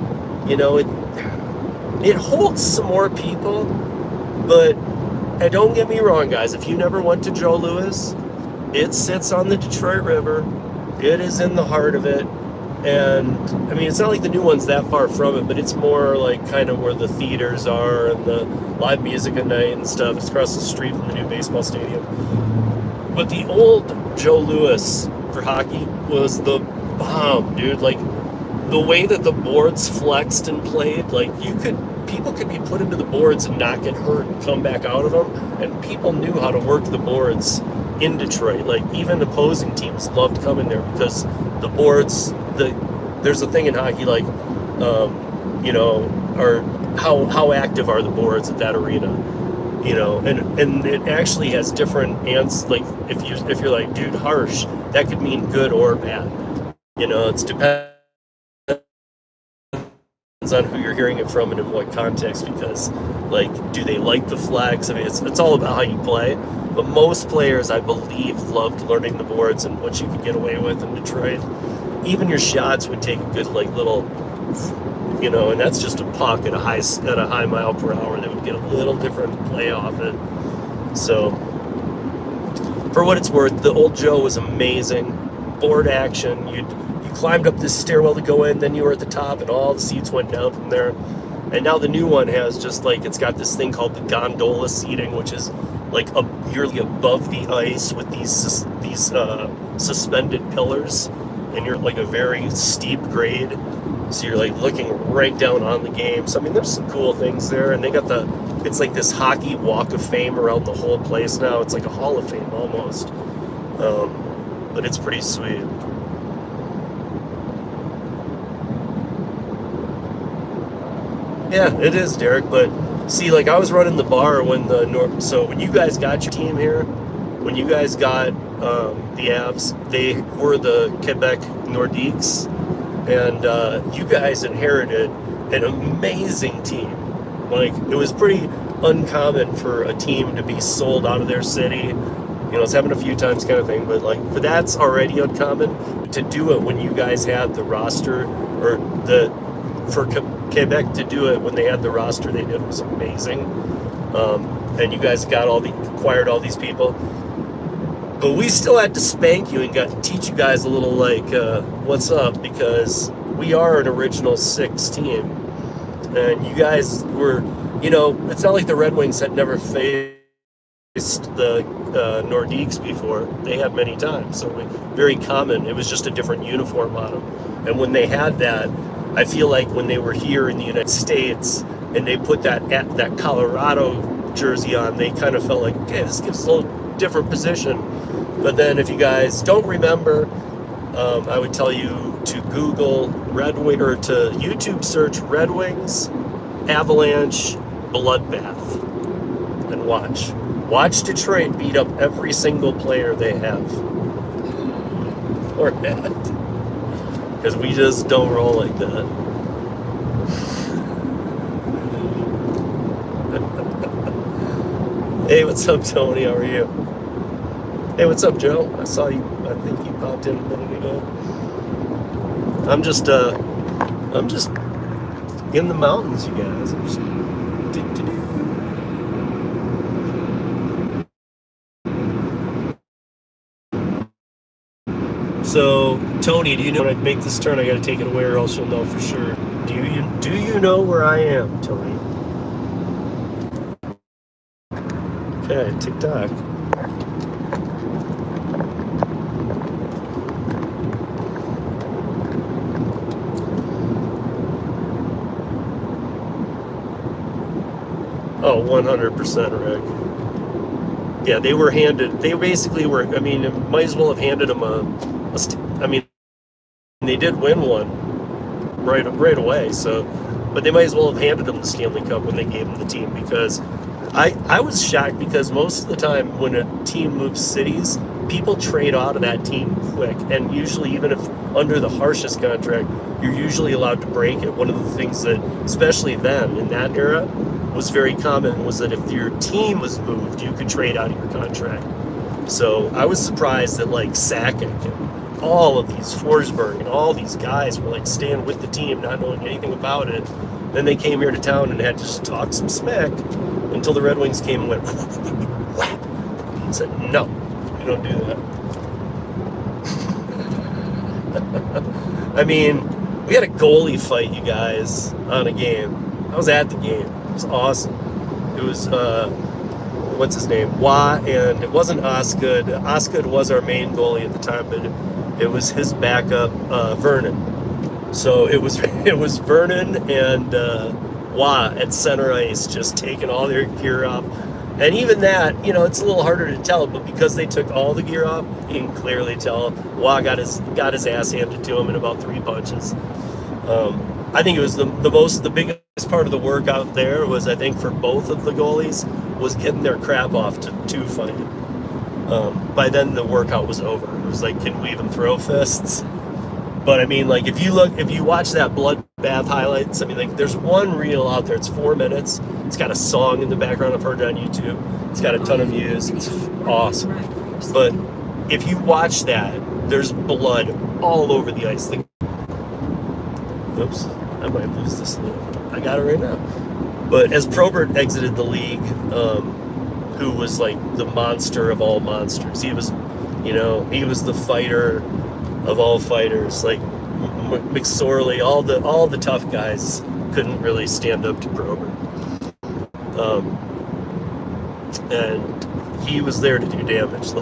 it holds some more people. But don't get me wrong, guys, if you never went to Joe Louis, it sits on the Detroit River. It is in the heart of it. And I mean, it's not like the new one's that far from it, but it's more like kind of where the theaters are and the live music at night and stuff. It's across the street from the new baseball stadium. But the old Joe Louis for hockey was the bomb, dude. Like, the way that the boards flexed and played, people could be put into the boards and not get hurt and come back out of them. And people knew how to work the boards in Detroit. Like, even opposing teams loved coming there because the boards, there's a thing in hockey, are how active are the boards at that arena, you know, and it actually has different ants. Like if you're like, dude, harsh, that could mean good or bad, you know. It's depends on who you're hearing it from and in what context, because like, do they like the flags? I mean, it's all about how you play, but most players, I believe, loved learning the boards and what you could get away with in Detroit. Even your shots would take a good like little, you know, and that's just a puck at a high mile per hour that would get a little different play off it. So for what it's worth, the old Joe was amazing. Board action, you climbed up this stairwell to go in, then you were at the top, and all the seats went down from there. And now the new one has just like, it's got this thing called the gondola seating, which is like you're above the ice with these suspended pillars, and you're like a very steep grade, so you're like looking right down on the game. So I mean, there's some cool things there, and they got it's like this hockey walk of fame around the whole place now. It's like a hall of fame almost, but it's pretty sweet. Yeah, it is, Derek. But see, like I was running the bar when when you guys got your team here, when you guys got the Avs, they were the Quebec Nordiques, and you guys inherited an amazing team. Like, it was pretty uncommon for a team to be sold out of their city. You know, it's happened a few times kind of thing, but like, for that's already uncommon. To do it when you guys had the roster, or for Quebec to do it when they had the roster they did, was amazing. And you guys acquired all these people. But we still had to spank you and got to teach you guys a little like, what's up, because we are an original 6 team. And you guys were, you know, it's not like the Red Wings had never faced the Nordiques before. They had many times, so very common. It was just a different uniform on them. And when they had that, I feel like when they were here in the United States and they put that Colorado jersey on, they kind of felt like, okay, this gives us a little different position. But then if you guys don't remember, I would tell you to Google Red Wing, or to YouTube search Red Wings Avalanche Bloodbath and watch Detroit beat up every single player they have or had, because we just don't roll like that. Hey, what's up, Tony? How are you? Hey, what's up, Joe? I saw you. I think you popped in a minute ago. I'm just in the mountains, you guys. I'm just So, Tony, do you know when I make this turn, I got to take it away, or else you'll know for sure. Do you know where I am, Tony? Okay, TikTok. Oh, 100%, Rick. Yeah, they basically were, I mean, might as well have handed them I mean, they did win one right away, so, but they might as well have handed them the Stanley Cup when they gave them the team, because I was shocked, because most of the time when a team moves cities, people trade out of that team quick, and usually, even if under the harshest contract, you're usually allowed to break it. One of the things that, especially then, in that era, was very common, was that if your team was moved, you could trade out of your contract. So I was surprised that like Sakic and all of these, Forsberg and all these guys were like staying with the team, not knowing anything about it. Then they came here to town and had to just talk some smack until the Red Wings came and went whap, and said, no, you don't do that. I mean, we had a goalie fight, you guys, on a game. I was at the game. It was awesome. It was, what's his name? Wah, and it wasn't Osgood. Osgood was our main goalie at the time, but it was his backup, Vernon. So it was Vernon and Wah at center ice, just taking all their gear off. And even that, you know, it's a little harder to tell, but because they took all the gear off, you can clearly tell Wah got his ass handed to him in about 3 punches. I think it was the biggest part of the workout there was, I think, for both of the goalies, was getting their crap off to fighting. By then the workout was over. It was like, can we even throw fists? But I mean, like, if you watch that bloodbath highlights, I mean, like, there's one reel out there. It's 4 minutes. It's got a song in the background. I've heard it on YouTube. It's got a ton of views. It's awesome. But if you watch that, there's blood all over the ice. Oops, I might lose this little. I got it right now. But as Probert exited the league, who was like the monster of all monsters, he was the fighter of all fighters. Like McSorley, all the tough guys couldn't really stand up to Probert. And he was there to do damage.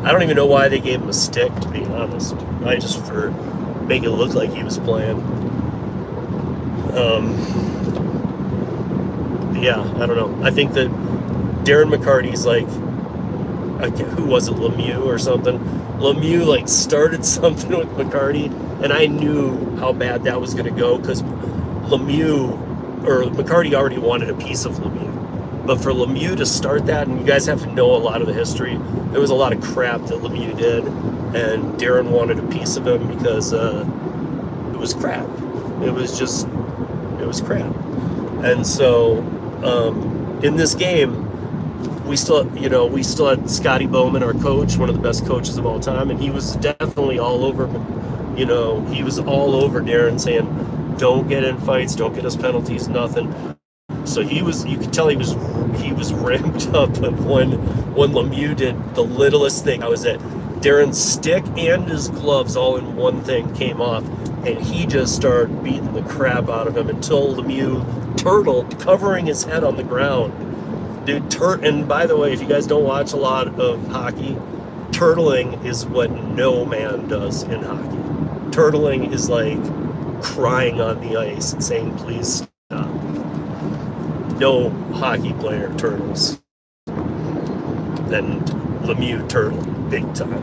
I don't even know why they gave him a stick, to be honest. I just for make it look like he was playing. Yeah, I don't know. I think that Darren McCarty's like, who was it, Lemieux or something? Lemieux like started something with McCarty, and I knew how bad that was going to go because McCarty already wanted a piece of Lemieux. But for Lemieux to start that, and you guys have to know a lot of the history, there was a lot of crap that Lemieux did, and Darren wanted a piece of him because it was crap. It was crap. And so in this game, we still had Scotty Bowman, our coach, one of the best coaches of all time, and he was definitely all over, he was all over Darren, saying, don't get in fights, don't get us penalties, nothing. So you could tell he was ramped up when Lemieux did the littlest thing. I was at Darren's stick and his gloves all in one thing came off, and he just started beating the crap out of him until Lemieux turtled, covering his head on the ground. Dude, and by the way, if you guys don't watch a lot of hockey, turtling is what no man does in hockey. Turtling is like crying on the ice and saying, please stop. No hockey player turtles. And Lemieux turtled big time.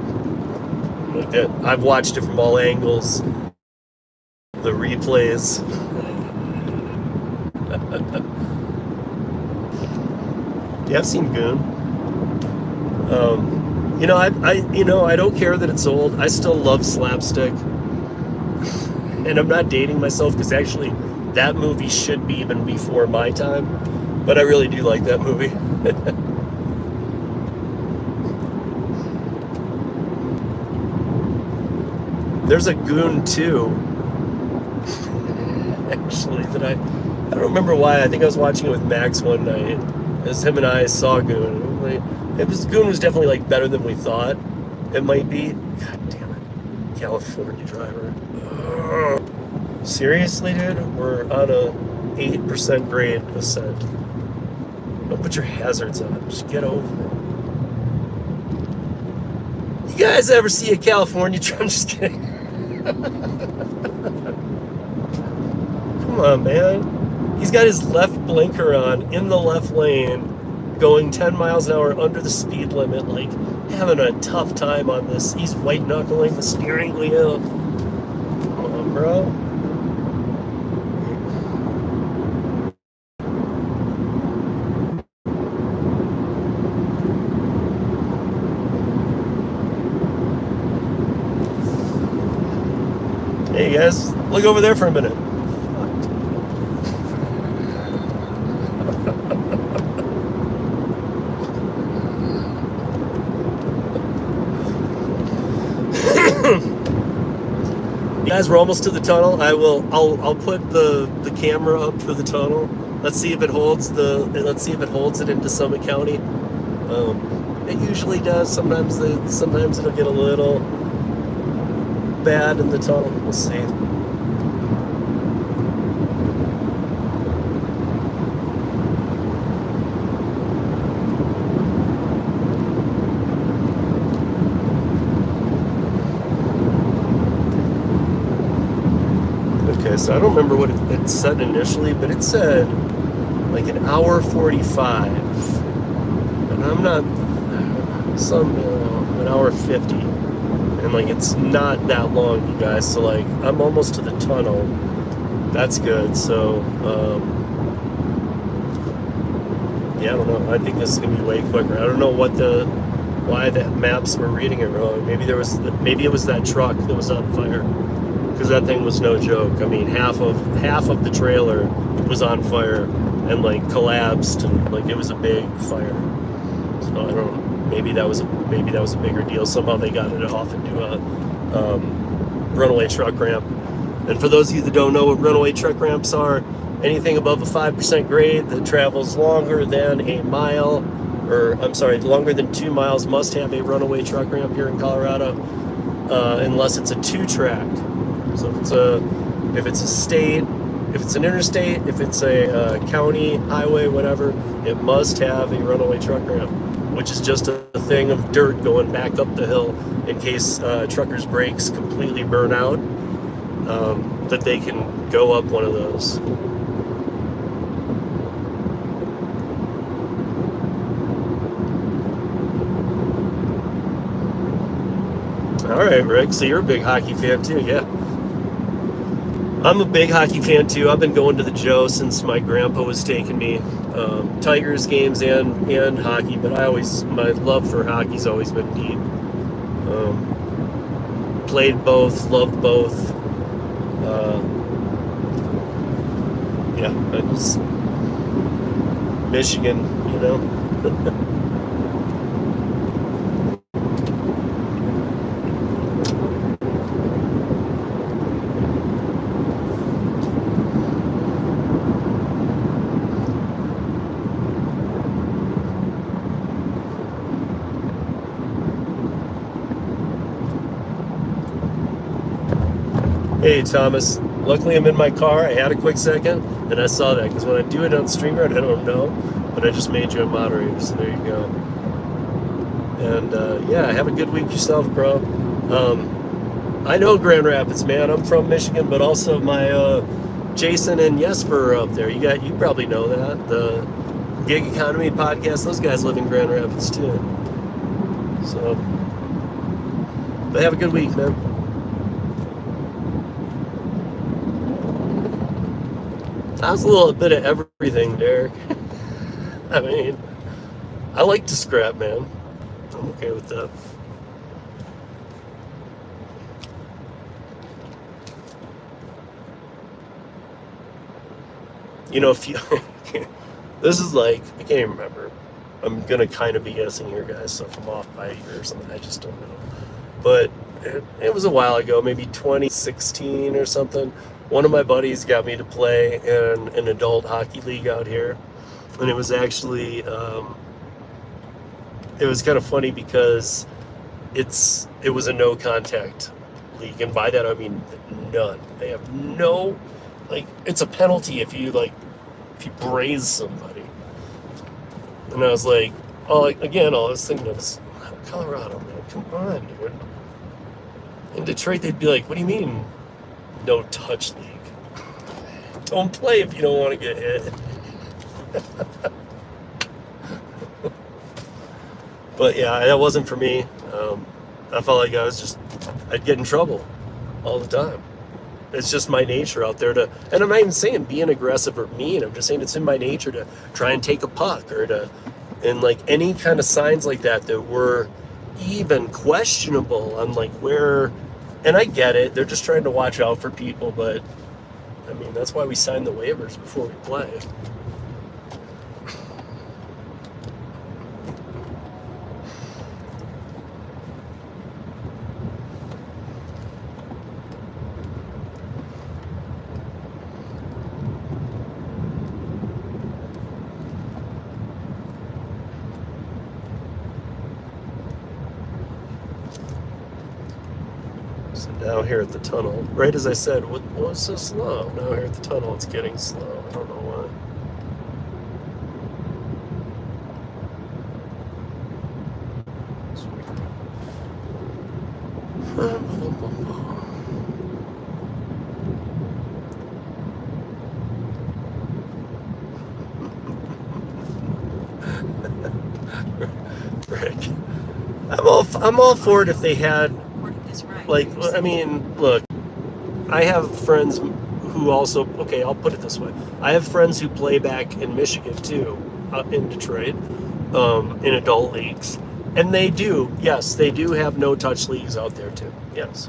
Like that. I've watched it from all angles. The replays. Yeah, I've seen Goon. I don't care that it's old. I still love slapstick. And I'm not dating myself because actually that movie should be even before my time. But I really do like that movie. There's a Goon 2. Actually, that I don't remember why. I think I was watching it with Max one night. As him and I saw Goon. Goon was definitely like better than we thought it might be. God damn it. California driver. Ugh. Seriously, dude? We're on a 8% grade ascent. Don't put your hazards on. Just get over it. You guys ever see a California driver? I'm just kidding. Come on, man. He's got his left blinker on in the left lane, going 10 miles an hour under the speed limit, like having a tough time on this. He's white knuckling the steering wheel. Come on, bro. Hey guys, look over there for a minute. Guys, we're almost to the tunnel. I'll put the camera up for the tunnel. Let's see if it holds it into Summit County. It usually does. Sometimes it'll get a little bad in the tunnel. We'll see. Okay, so I don't remember what it said initially, but it said like an hour 45, and I'm not an hour 50, and like it's not that long, you guys. So like I'm almost to the tunnel, that's good. So, yeah, I don't know. I think this is gonna be way quicker. I don't know why the maps were reading it wrong. Maybe it was that truck that was on fire, because that thing was no joke. I mean, half of the trailer was on fire and like collapsed, and like it was a big fire. So I don't know. Maybe that was a bigger deal. Somehow they got it off into a runaway truck ramp. And for those of you that don't know what runaway truck ramps are, anything above a 5% grade that travels longer than longer than 2 miles must have a runaway truck ramp here in Colorado, unless it's a 2-track. So if it's an interstate, if it's a county highway, whatever, it must have a runaway truck ramp, which is just a thing of dirt going back up the hill in case truckers' brakes completely burn out, that they can go up one of those. All right, Rick, so you're a big hockey fan too, yeah. I'm a big hockey fan too. I've been going to the Joe since my grandpa was taking me. Tigers games and hockey, but my love for hockey's always been deep. Played both, loved both. Yeah, I just Michigan, you know. Hey Thomas, luckily I'm in my car. I had a quick second and I saw that, because when I do it on StreamYard, I don't know, but I just made you a moderator, so there you go. And yeah, have a good week yourself, bro. I know Grand Rapids, man. I'm from Michigan, but also my Jason and Jesper are up there. You probably know that, the Gig Economy podcast. Those guys live in Grand Rapids too. So, but have a good week, man. That was a little bit of everything, Derek. I mean, I like to scrap, man. I'm okay with that. You know, if you this is like, I can't even remember. I'm gonna kind of be guessing here, guys, so if I'm off by a year or something, I just don't know. But it was a while ago, maybe 2016 or something. One of my buddies got me to play in an adult hockey league out here, and it was actually it was kind of funny because it was a no contact league, and by that I mean none. They have no, like, it's a penalty if you braze somebody. And I was like, all I was thinking of is Colorado, man, come on, dude. In Detroit, they'd be like, what do you mean, no touch league? Don't play if you don't want to get hit. But yeah, that wasn't for me. I felt like I'd get in trouble all the time. It's just my nature out there and I'm not even saying being aggressive or mean. I'm just saying it's in my nature to try and take a puck, and like any kind of signs like that were even questionable on like where, and I get it, they're just trying to watch out for people, but I mean, that's why we sign the waivers before we play. So now here at the tunnel, right as I said, what was so slow? Now here at the tunnel, it's getting slow. I don't know why. Rick, I'm all for it if they had, like, I mean, look, I have friends who who also, okay, I'll put it this way. I have friends who play back in Michigan too, in Detroit, in adult leagues. And they do, yes, they do have no-touch leagues out there too, yes.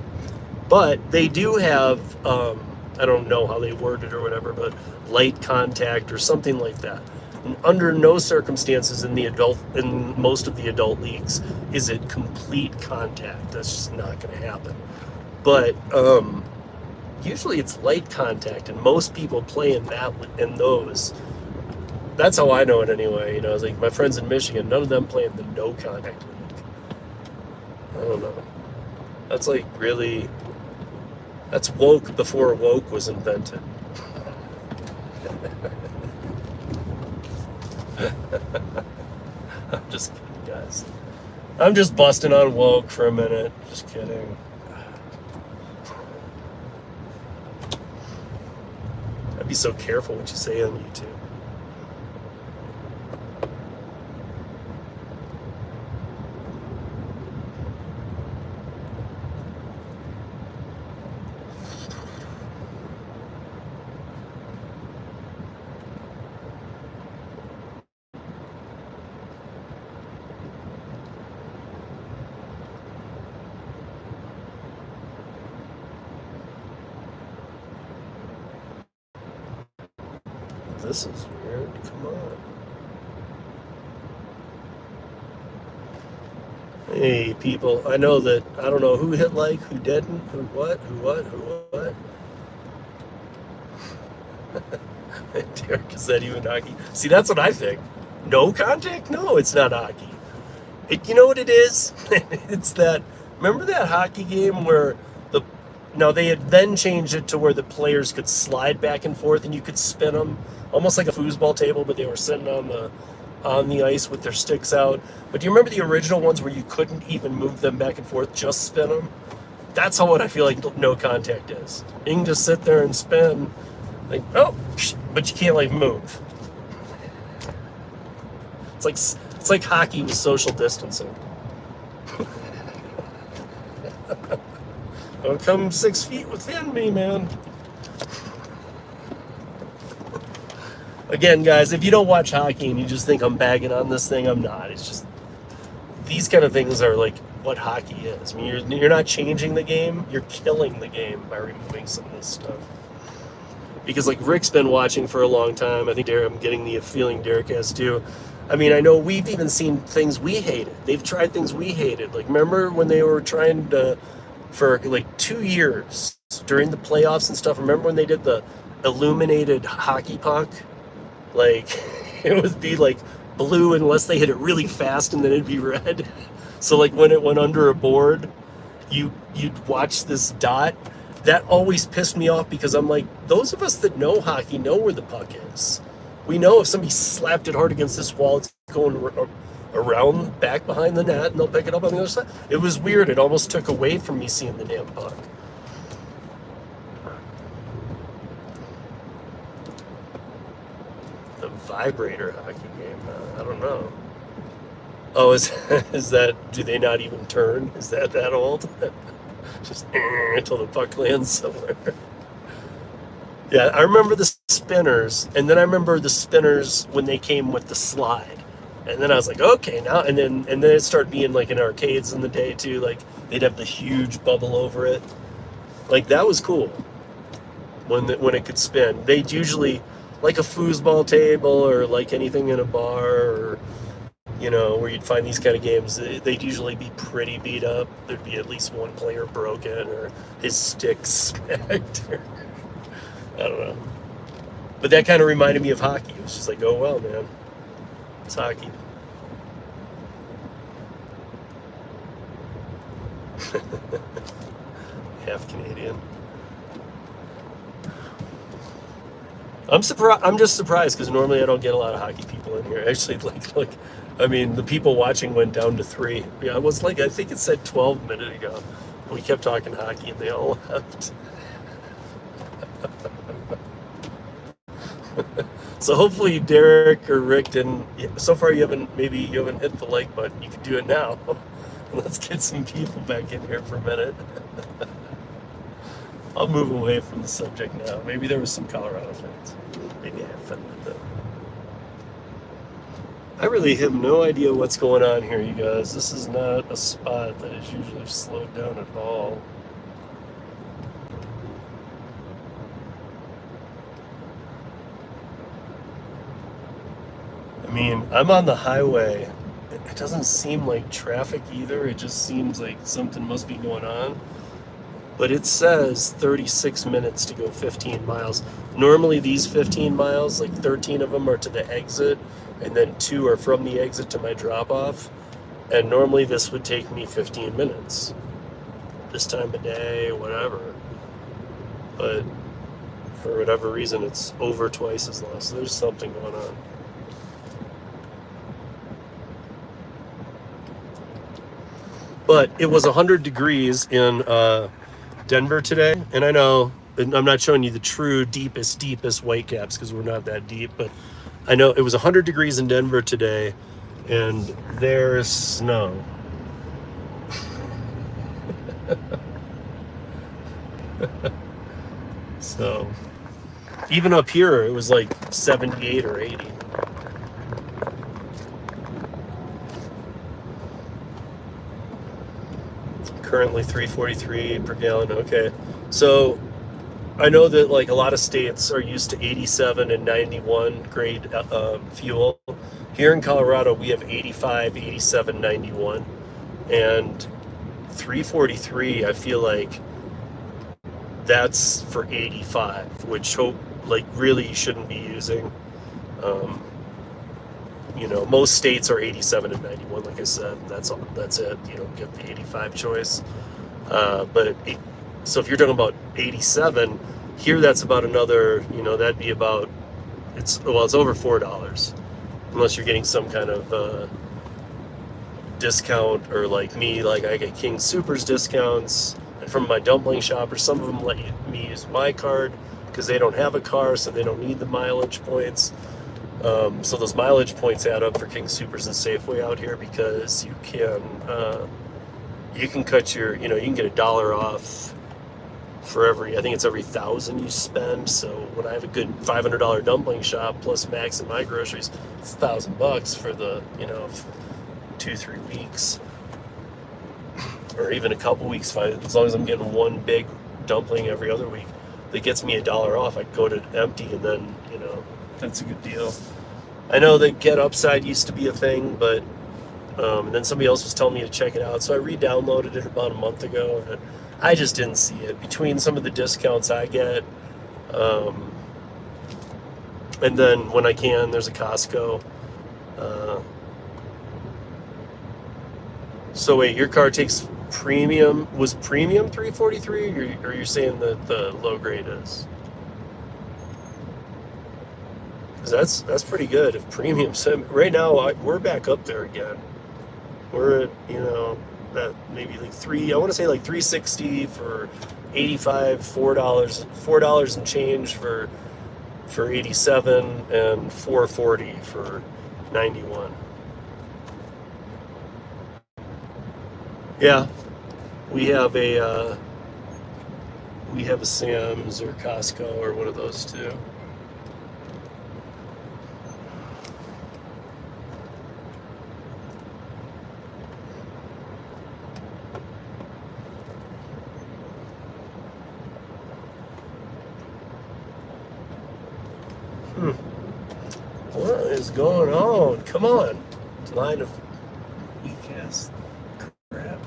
But they do have, I don't know how they word it or whatever, but light contact or something like that. And under no circumstances in most of the adult leagues is it complete contact. That's just not going to happen. But usually it's light contact, and most people play in those. That's how I know it anyway. You know, it's like my friends in Michigan, none of them play in the no contact league. I don't know. That's like really, that's woke before woke was invented. I'm just kidding, guys. I'm just busting on woke for a minute. Just kidding. I'd be so careful what you say on YouTube. This is weird. Come on. Hey, people. I know that, I don't know who hit like, who didn't, who what. Derek, is that even hockey? See, that's what I think. No contact? No, it's not hockey. You know what it is? It's that, remember that hockey game where now they had then changed it to where the players could slide back and forth and you could spin them, almost like a foosball table, but they were sitting on the ice with their sticks out. But do you remember the original ones where you couldn't even move them back and forth, just spin them? That's how what I feel like no contact is. You can just sit there and spin, like, oh, but you can't like move. It's like hockey with social distancing. Don't come 6 feet within me, man. Again, guys, if you don't watch hockey and you just think I'm bagging on this thing, I'm not. It's just, these kind of things are like what hockey is. I mean, you're not changing the game, you're killing the game by removing some of this stuff. Because like Rick's been watching for a long time. I think I'm getting the feeling Derek has too. I mean, I know we've even seen things we hated. They've tried things we hated. Like, remember when they were trying to, for like 2 years during the playoffs and stuff, remember when they did the illuminated hockey puck? Like, it would be like blue unless they hit it really fast and then it'd be red. So like when it went under a board, you'd watch this dot. That always pissed me off because I'm like, those of us that know hockey know where the puck is. We know if somebody slapped it hard against this wall, it's going around back behind the net and they'll pick it up on the other side. It was weird. It almost took away from me seeing the damn puck. The vibrator hockey game, I don't know. Oh, is that, do they not even turn? Is that old? Just until the puck lands somewhere. Yeah, I remember the spinners, and then I remember the spinners when they came with the slide. And then I was like, okay, now, and then it started being like in arcades in the day too, like they'd have the huge bubble over it. Like that was cool when it could spin. They'd usually, like a foosball table or like anything in a bar or, you know, where you'd find these kind of games, they'd usually be pretty beat up. There'd be at least one player broken or his stick smacked. I don't know. But that kind of reminded me of hockey. It was just like, oh well, man. It's hockey. Half Canadian. I'm surprised. I'm just surprised because normally I don't get a lot of hockey people in here. Actually, like, I mean, the people watching went down to 3. Yeah, it was like, I think it said 12 a minute ago. We kept talking hockey and they all left. So hopefully Derek or Rick didn't. So far you haven't hit the like button. You can do it now. Let's get some people back in here for a minute. I'll move away from the subject now. Maybe there was some Colorado fans. Maybe I have fun with them. I really have no idea what's going on here, you guys. This is not a spot that is usually slowed down at all. I mean, I'm on the highway. It doesn't seem like traffic either. It just seems like something must be going on. But it says 36 minutes to go 15 miles. Normally these 15 miles, like 13 of them are to the exit, and then 2 are from the exit to my drop-off. And normally this would take me 15 minutes. This time of day, whatever. But for whatever reason, it's over twice as long. So there's something going on. But it was 100 degrees in Denver today, and I know I'm not showing you the true deepest Whitecaps because we're not that deep, but I know it was 100 degrees in Denver today, and there's snow. So even up here it was like 78 or 80. Currently 3.43 per gallon. Okay, so I know that like a lot of states are used to 87 and 91 grade fuel. Here in Colorado we have 85, 87, 91, and 343. I feel like that's for 85, which like really you shouldn't be using. You know, most states are 87 and 91. Like I said, that's it. You don't get the 85 choice. So if you're talking about 87, here that's about another. You know, that'd be about. It's over $4, unless you're getting some kind of discount, or like me, like I get King Soopers discounts from my dumpling shop, or some of them let me use my card because they don't have a car, so they don't need the mileage points. So those mileage points add up for King Soopers and Safeway out here, because you can cut your, you can get $1 off for every 1,000 you spend. So when I have a good $500 dumpling shop plus Max and my groceries, it's $1,000 for the 2-3 weeks, or even a couple weeks, fine, as long as I'm getting one big dumpling every other week that gets me $1 off. I go to empty, and then that's a good deal. I know that Get Upside used to be a thing, but and then somebody else was telling me to check it out, so I re-downloaded it about a month ago, and I just didn't see it between some of the discounts I get, and then when I can, there's a Costco. So wait, your car takes premium? Was premium 343, or you're saying that the low grade is? Because that's pretty good if premium. So right now we're back up there again. We're at that maybe like I want to say like 360 for 85, $4 and change for 87, and 440 for 91. Yeah, we have a Sam's or Costco or one of those two. What is going on? Come on. Line of weak ass crap.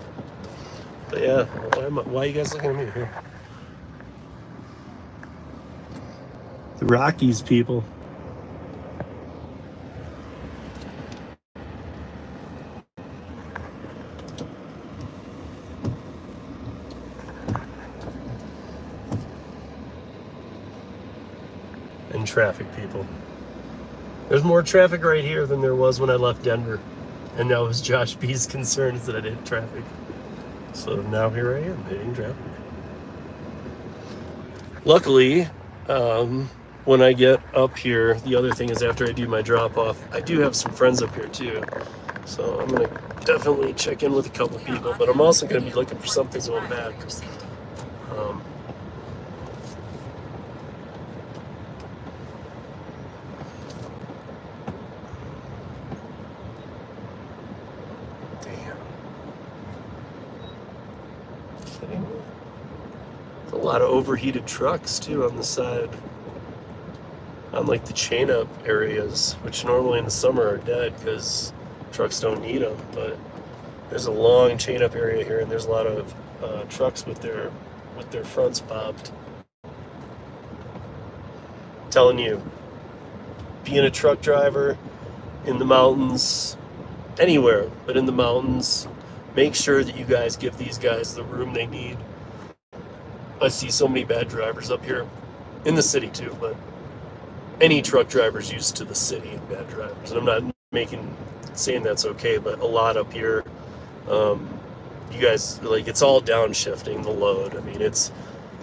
But yeah, why are you guys looking at me here? The Rockies people. And traffic people. There's more traffic right here than there was when I left Denver. And that was Josh B's concerns that I didn't traffic. So now here I am hitting traffic. Luckily, when I get up here, the other thing is after I do my drop off, I do have some friends up here too. So I'm going to definitely check in with a couple people, but I'm also going to be looking for something going back. lot of overheated trucks too on the side, on like the chain up areas, which normally in the summer are dead because trucks don't need them. But there's a long chain up area here, and there's a lot of trucks with their fronts popped. Telling you, being a truck driver in the mountains, anywhere but in the mountains, make sure that you guys give these guys the room they need. I see so many bad drivers up here, in the city too, but any truck driver's used to the city, bad drivers. And I'm not saying that's okay, but a lot up here, you guys, like, it's all downshifting the load. I mean,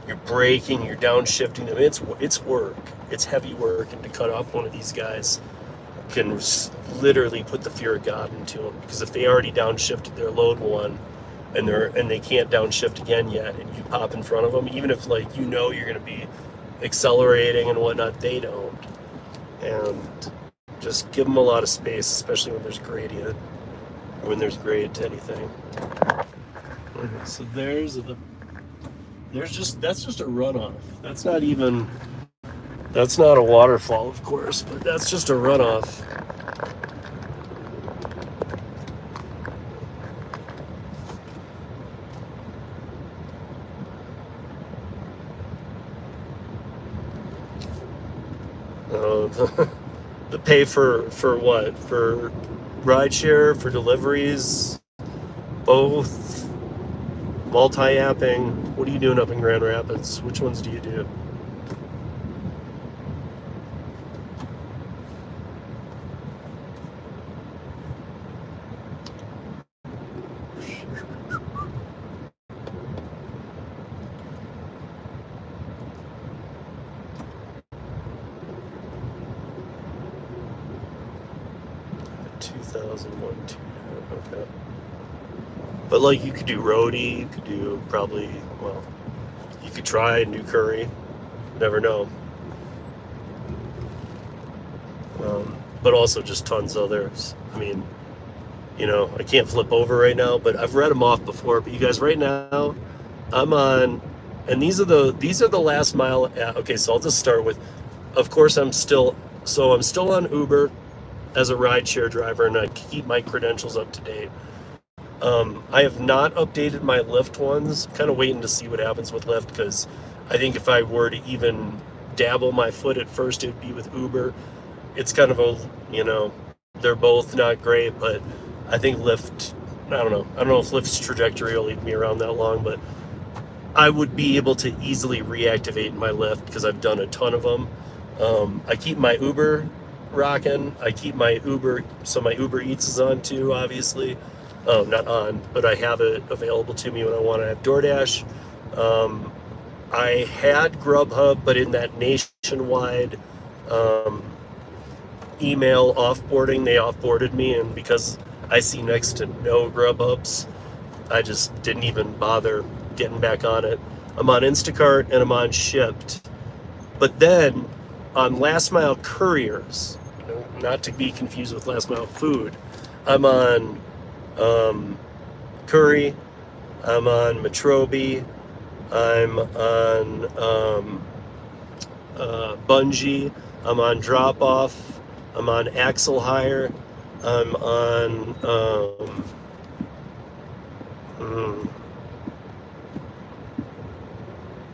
you're braking, you're downshifting. I mean, it's work. It's heavy work, and to cut off one of these guys can literally put the fear of God into them, because if they already downshifted their load one, and they can't downshift again yet, and you pop in front of them, even if, like, you know you're going to be accelerating and whatnot, they don't. And just give them a lot of space, especially when there's gradient, or when there's grade to anything. Okay, so that's just a runoff. That's not a waterfall, of course, but that's just a runoff. The pay for what? For rideshare, for deliveries, both, multi-apping. What are you doing up in Grand Rapids? Which ones do you do? Okay. But, like, you could do Rodeo, you could do you could try and do Curri. Never know. But also just tons of others. I mean, I can't flip over right now, but I've read them off before. But you guys, right now, I'm on, and these are the last mile. Okay, so I'll just start with, of course, I'm still on Uber as a rideshare driver, and I keep my credentials up to date. I have not updated my Lyft ones. I'm kind of waiting to see what happens with Lyft, because I think if I were to even dabble my foot at first, it would be with Uber. It's kind of they're both not great, but I think Lyft, I don't know if Lyft's trajectory will leave me around that long, but I would be able to easily reactivate my Lyft because I've done a ton of them. I keep my Uber rocking. I keep my Uber, so my Uber Eats is on too, obviously. Not on, but I have it available to me when I want to. have DoorDash. I had Grubhub, but in that nationwide email offboarding, they offboarded me, and because I see next to no Grubhubs, I just didn't even bother getting back on it. I'm on Instacart and I'm on Shipped. But then on Last Mile Couriers, not to be confused with Last Mile Food, I'm on Curri, I'm on Metrobi, I'm on Bungee, I'm on Drop Off, I'm on Axle Hire, I'm on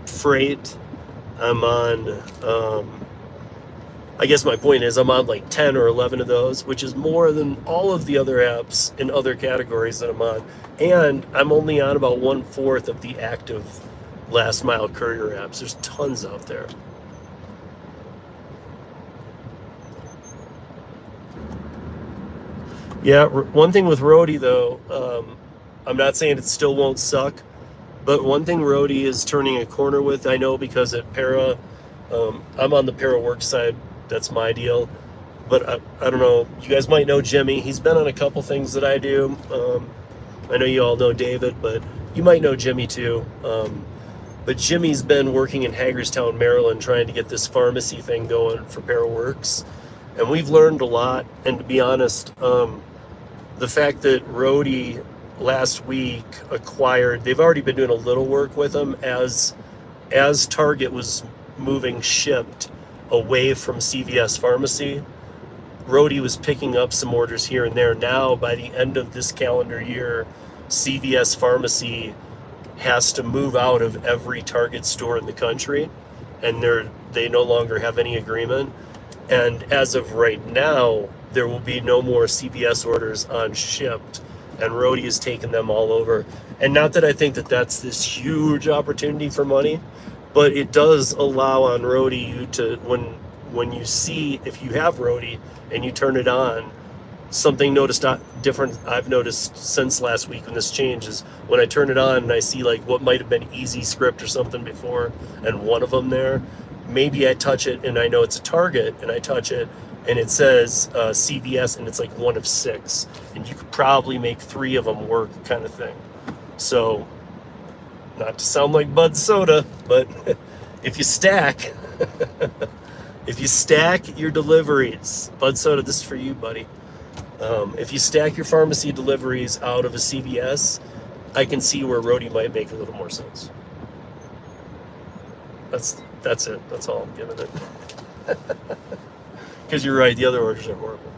Freight, I'm on I guess my point is I'm on like 10 or 11 of those, which is more than all of the other apps in other categories that I'm on. And I'm only on about 1/4 of the active Last Mile Courier apps. There's tons out there. Yeah, one thing with Rodeo, though, I'm not saying it still won't suck, but one thing Rodeo is turning a corner with, I know, because at Para, I'm on the Para work side. That's my deal. But I don't know. You guys might know Jimmy. He's been on a couple things that I do. I know you all know David, but you might know Jimmy too. But Jimmy's been working in Hagerstown, Maryland, trying to get this pharmacy thing going for Paraworks. And we've learned a lot. And to be honest, the fact that Rodeo last week acquired, they've already been doing a little work with them as as Target was moving shipped away from CVS Pharmacy, Rodeo was picking up some orders here and there. Now, by the end of this calendar year, CVS Pharmacy has to move out of every Target store in the country, and they no longer have any agreement. And as of right now, there will be no more CVS orders on shipped, and Rodeo has taken them all over. And not that I think that that's this huge opportunity for money, but it does allow on Rodeo to, when you see, if you have Rodeo and you turn it on, something different I've noticed since last week when this changes, when I turn it on and I see like what might have been Easy Script or something before, and one of them there, maybe I touch it and I know it's a Target, and I touch it and it says CVS, and it's like one of 6, and you could probably make 3 of them work, kind of thing. So, not to sound like Bud Soda, but if you stack if you stack your deliveries, Bud Soda, this is for you, buddy. If you stack your pharmacy deliveries out of a CVS, I can see where Rodeo might make a little more sense. That's it. That's all I'm giving it. Because you're right, the other orders are horrible.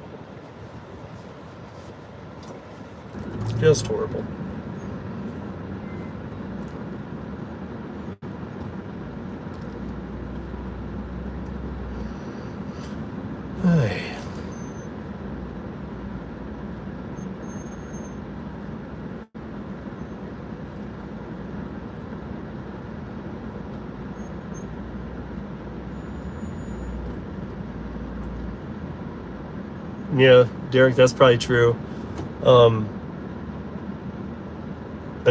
Just horrible. Ay. Yeah, Derek, that's probably true. I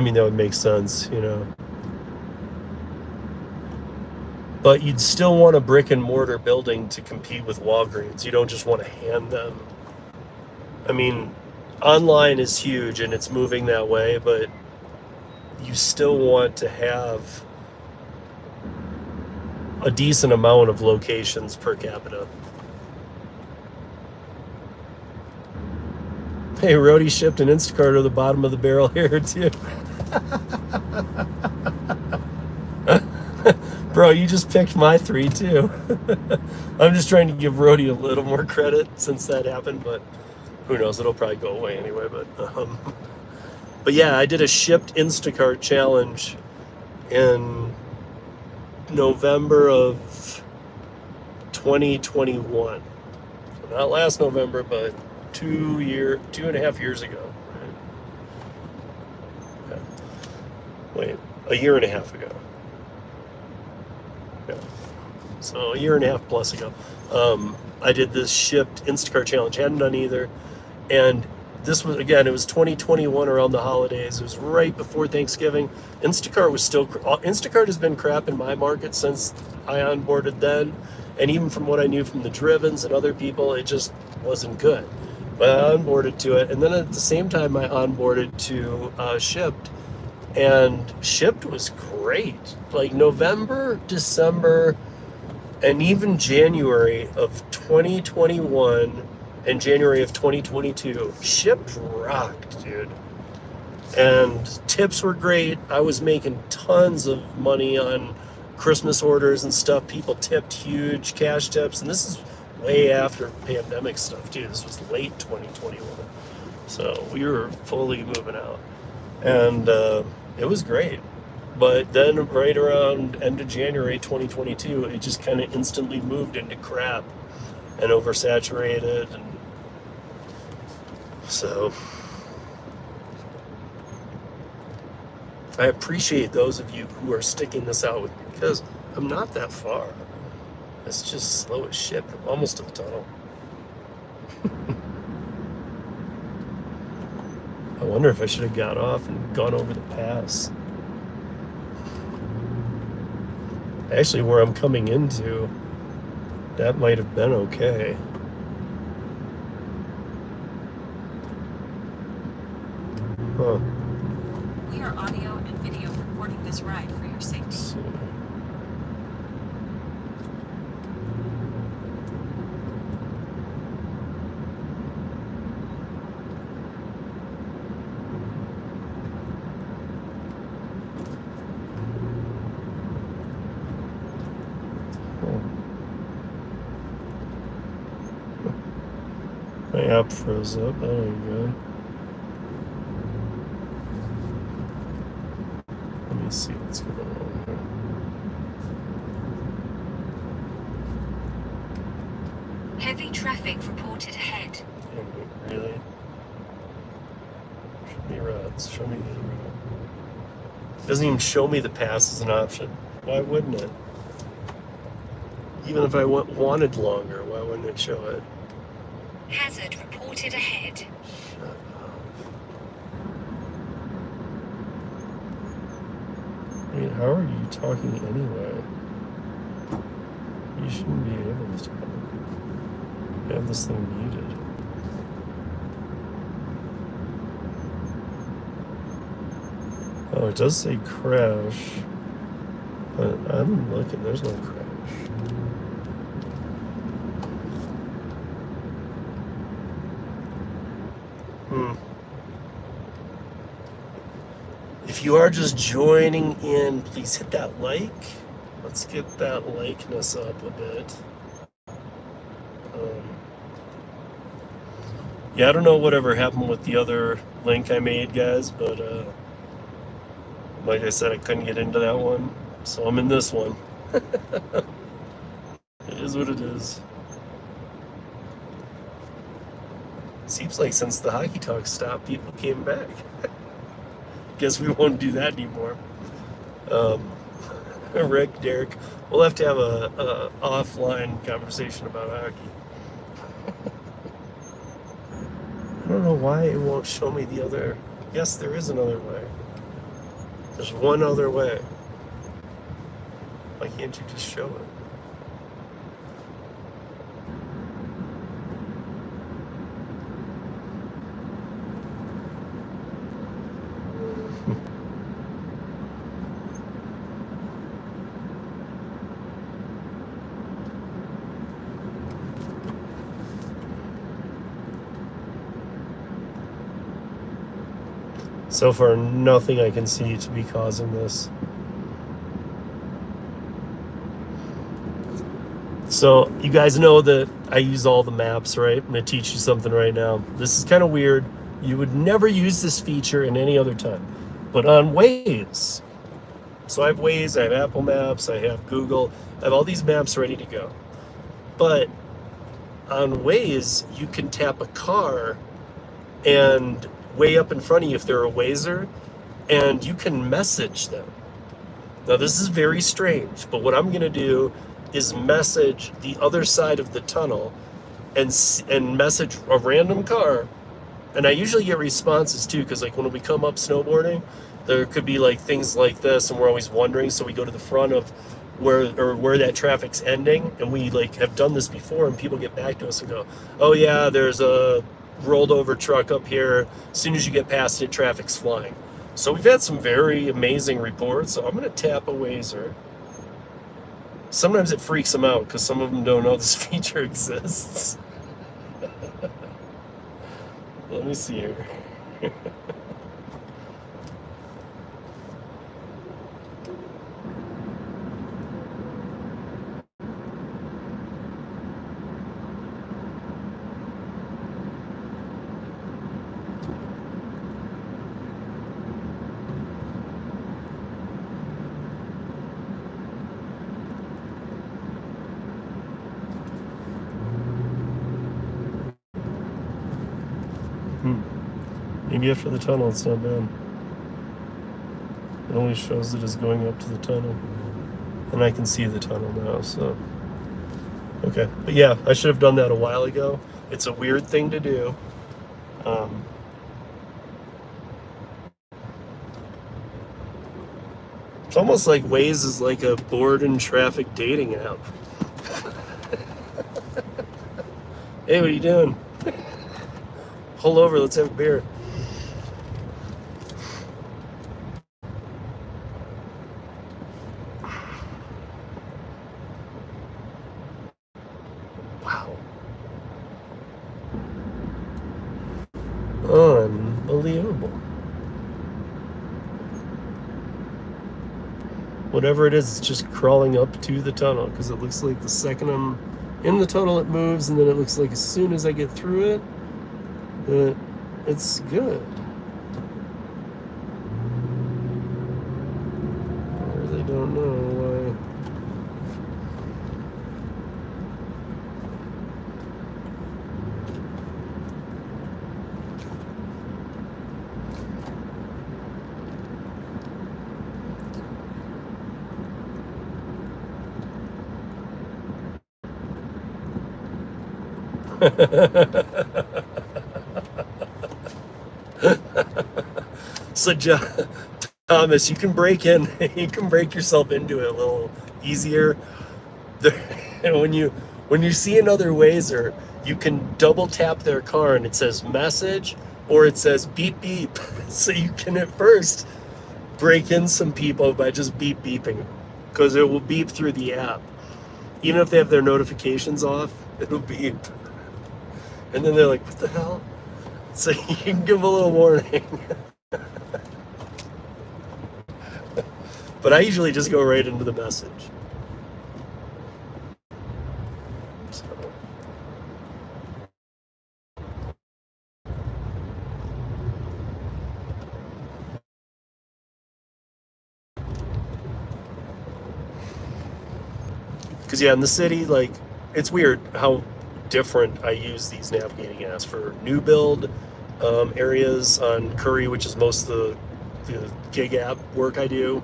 mean, that would make sense, you know. But you'd still want a brick and mortar building to compete with Walgreens. You don't just want to hand them. I mean, online is huge and it's moving that way, but you still want to have a decent amount of locations per capita. Hey, Rodeo shipped an Instacart to the bottom of the barrel here too. Bro, you just picked my 3 too. I'm just trying to give Rodeo a little more credit since that happened, but who knows? It'll probably go away anyway. But yeah, I did a shipped Instacart challenge in November of 2021. So not last November, but 2.5 years ago. Right? Yeah. Wait, a year and a half ago. Yeah. So a year and a half plus ago. I did this shipped Instacart challenge. Hadn't done either. And this was, again, it was 2021 around the holidays. It was right before Thanksgiving. Instacart has been crap in my market since I onboarded then. And even from what I knew from the Drivens and other people, it just wasn't good. But I onboarded to it. And then at the same time, I onboarded to Shipped. And Shipped was great. Like November, December, and even January of 2021 and January of 2022, Shipped rocked, dude. And tips were great. I was making tons of money on Christmas orders and stuff. People tipped huge cash tips. And this is way after pandemic stuff, too. This was late 2021. So we were fully moving out. And it was great. But then right around end of January 2022, it just kind of instantly moved into crap and oversaturated. And so I appreciate those of you who are sticking this out with me, because I'm not that far. It's just slow as shit. I'm almost to the tunnel. I wonder if I should have got off and gone over the pass. Actually, where I'm coming into, that might have been okay. Huh. We are audio and video recording this ride for your safety. Let's see. My app froze up. That ain't good. Let me see what's going on here. Heavy traffic reported ahead. Really? Show me routes. Show me the route. Doesn't even show me the pass as an option. Why wouldn't it? Even if I wanted longer, why wouldn't it show it? Hazard reported ahead. Shut up. I mean, how are you talking anyway? You shouldn't be able to talk. I have this thing muted. Oh, it does say crash, but I'm looking, there's no crash. If you are just joining in, please hit that like. Let's get that likeness up a bit. Yeah, I don't know whatever happened with the other link I made, guys, but like I said, I couldn't get into that one, so I'm in this one. It is what it is. Seems like since the hockey talk stopped, people came back. Guess we won't do that anymore. Rick, Derek, we'll have to have a offline conversation about hockey. I don't know why it won't show me the other. Yes, there is another way. There's one other way. Why can't you just show it? So far, nothing I can see to be causing this. So you guys know that I use all the maps, right? I'm gonna teach you something right now. This is kind of weird. You would never use this feature in any other time, but on Waze. So I have Waze, I have Apple Maps, I have Google, I have all these maps ready to go. But on Waze, you can tap a car and way up in front of you if they're a Wazer, and you can message them. Now this is very strange, but what I'm gonna do is message the other side of the tunnel and message a random car, and I usually get responses too, because like when we come up snowboarding, there could be like things like this, and we're always wondering, so we go to the front of where that traffic's ending, and we like have done this before, and people get back to us and go, oh yeah, there's a rolled over truck up here. As soon as you get past it, traffic's flying. So we've had some very amazing reports. So I'm going to tap a Wazer. Sometimes it freaks them out because some of them don't know this feature exists. Let me see here. Maybe after the tunnel it's not bad. It only shows it as going up to the tunnel. And I can see the tunnel now, so. Okay, but yeah, I should have done that a while ago. It's a weird thing to do. It's almost like Waze is like a bored and traffic dating app. Hey, what are you doing? Pull over, let's have a beer. Wow. Unbelievable. Whatever it is, it's just crawling up to the tunnel, because it looks like the second I'm in the tunnel it moves, and then it looks like as soon as I get through it, But it's good. I really don't know why. So, Thomas, you can break in. You can break yourself into it a little easier. When you see another Wazer, you can double tap their car and it says message or it says beep beep. So you can at first break in some people by just beep beeping, because it will beep through the app. Even if they have their notifications off, it'll beep. And then they're like, what the hell? So you can give them a little warning. But I usually just go right into the message. So. Because yeah, in the city, like, it's weird how different I use these navigating apps for new build areas on Curri, which is most of the gig app work I do.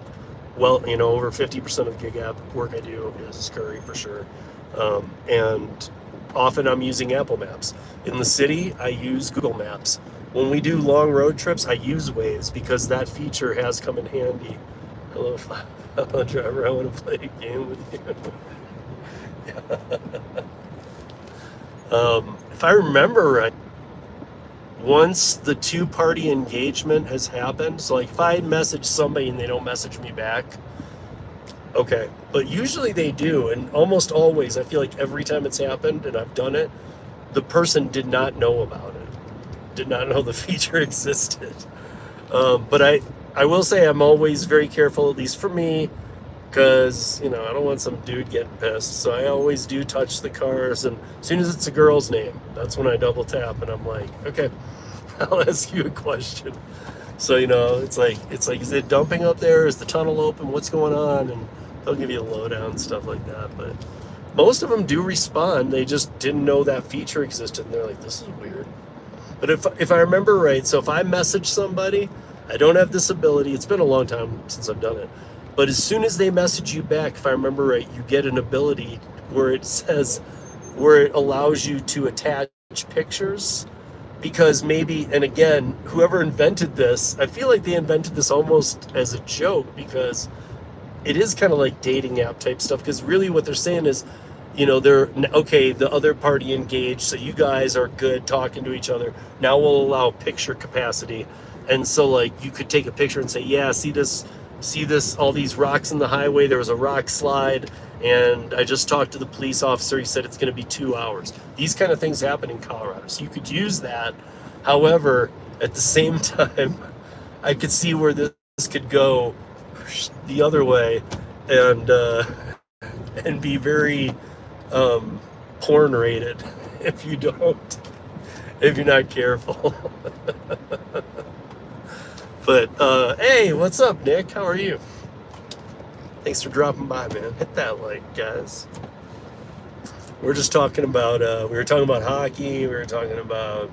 Well, over 50% of the gig app work I do is Curri for sure. And often I'm using Apple Maps. In the city, I use Google Maps. When we do long road trips, I use Waze because that feature has come in handy. Hello, fellow driver, I want to play a game with you. If I remember right, once the two-party engagement has happened, so like if I message somebody and they don't message me back, okay, but usually they do, and almost always, I feel like every time it's happened and I've done it, the person did not know about it, did not know the feature existed. But I will say I'm always very careful, at least for me, because I don't want some dude getting pissed. So I always do touch the cars, and as soon as it's a girl's name, that's when I double tap, and I'm like, okay, I'll ask you a question. So it's like, is it dumping up there? Is the tunnel open? What's going on? And they'll give you a lowdown and stuff like that. But most of them do respond. They just didn't know that feature existed, and they're like, this is weird. But if I remember right, so if I message somebody, I don't have this ability. It's been a long time since I've done it. But as soon as they message you back, if I remember right, you get an ability where it allows you to attach pictures. Because maybe, and again, whoever invented this, I feel like they invented this almost as a joke, because it is kind of like dating app type stuff. Because really what they're saying is, they're, okay, the other party engaged, so you guys are good talking to each other. Now we'll allow picture capacity. And so like you could take a picture and say, yeah, see this, all these rocks in the highway, there was a rock slide, and I just talked to the police officer, he said it's going to be 2 hours. These kind of things happen in Colorado, so you could use that. However, at the same time, I could see where this could go the other way, and be very porn rated if you're not careful. But, hey, what's up, Nick? How are you? Thanks for dropping by, man. Hit that like, guys. We're just talking about, we were talking about hockey. We were talking about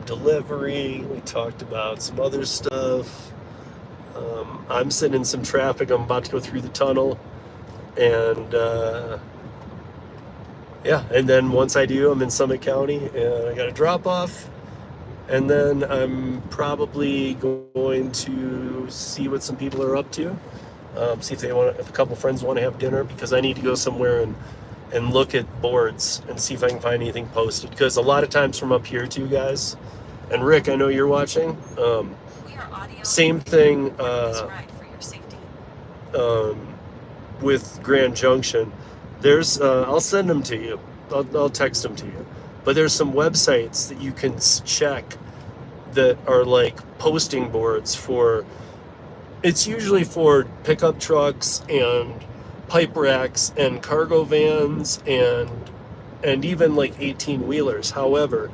delivery. We talked about some other stuff. I'm sitting in some traffic. I'm about to go through the tunnel. And, yeah, and then once I do, I'm in Summit County, and I got a drop-off. And then I'm probably going to see what some people are up to. See if a couple friends want to have dinner, because I need to go somewhere and look at boards and see if I can find anything posted. Because a lot of times from up here too, guys. And Rick, I know you're watching. Same thing with Grand Junction. There's, I'll send them to you. I'll text them to you. But there's some websites that you can check that are like posting boards for, it's usually for pickup trucks and pipe racks and cargo vans and even like 18-wheelers. However,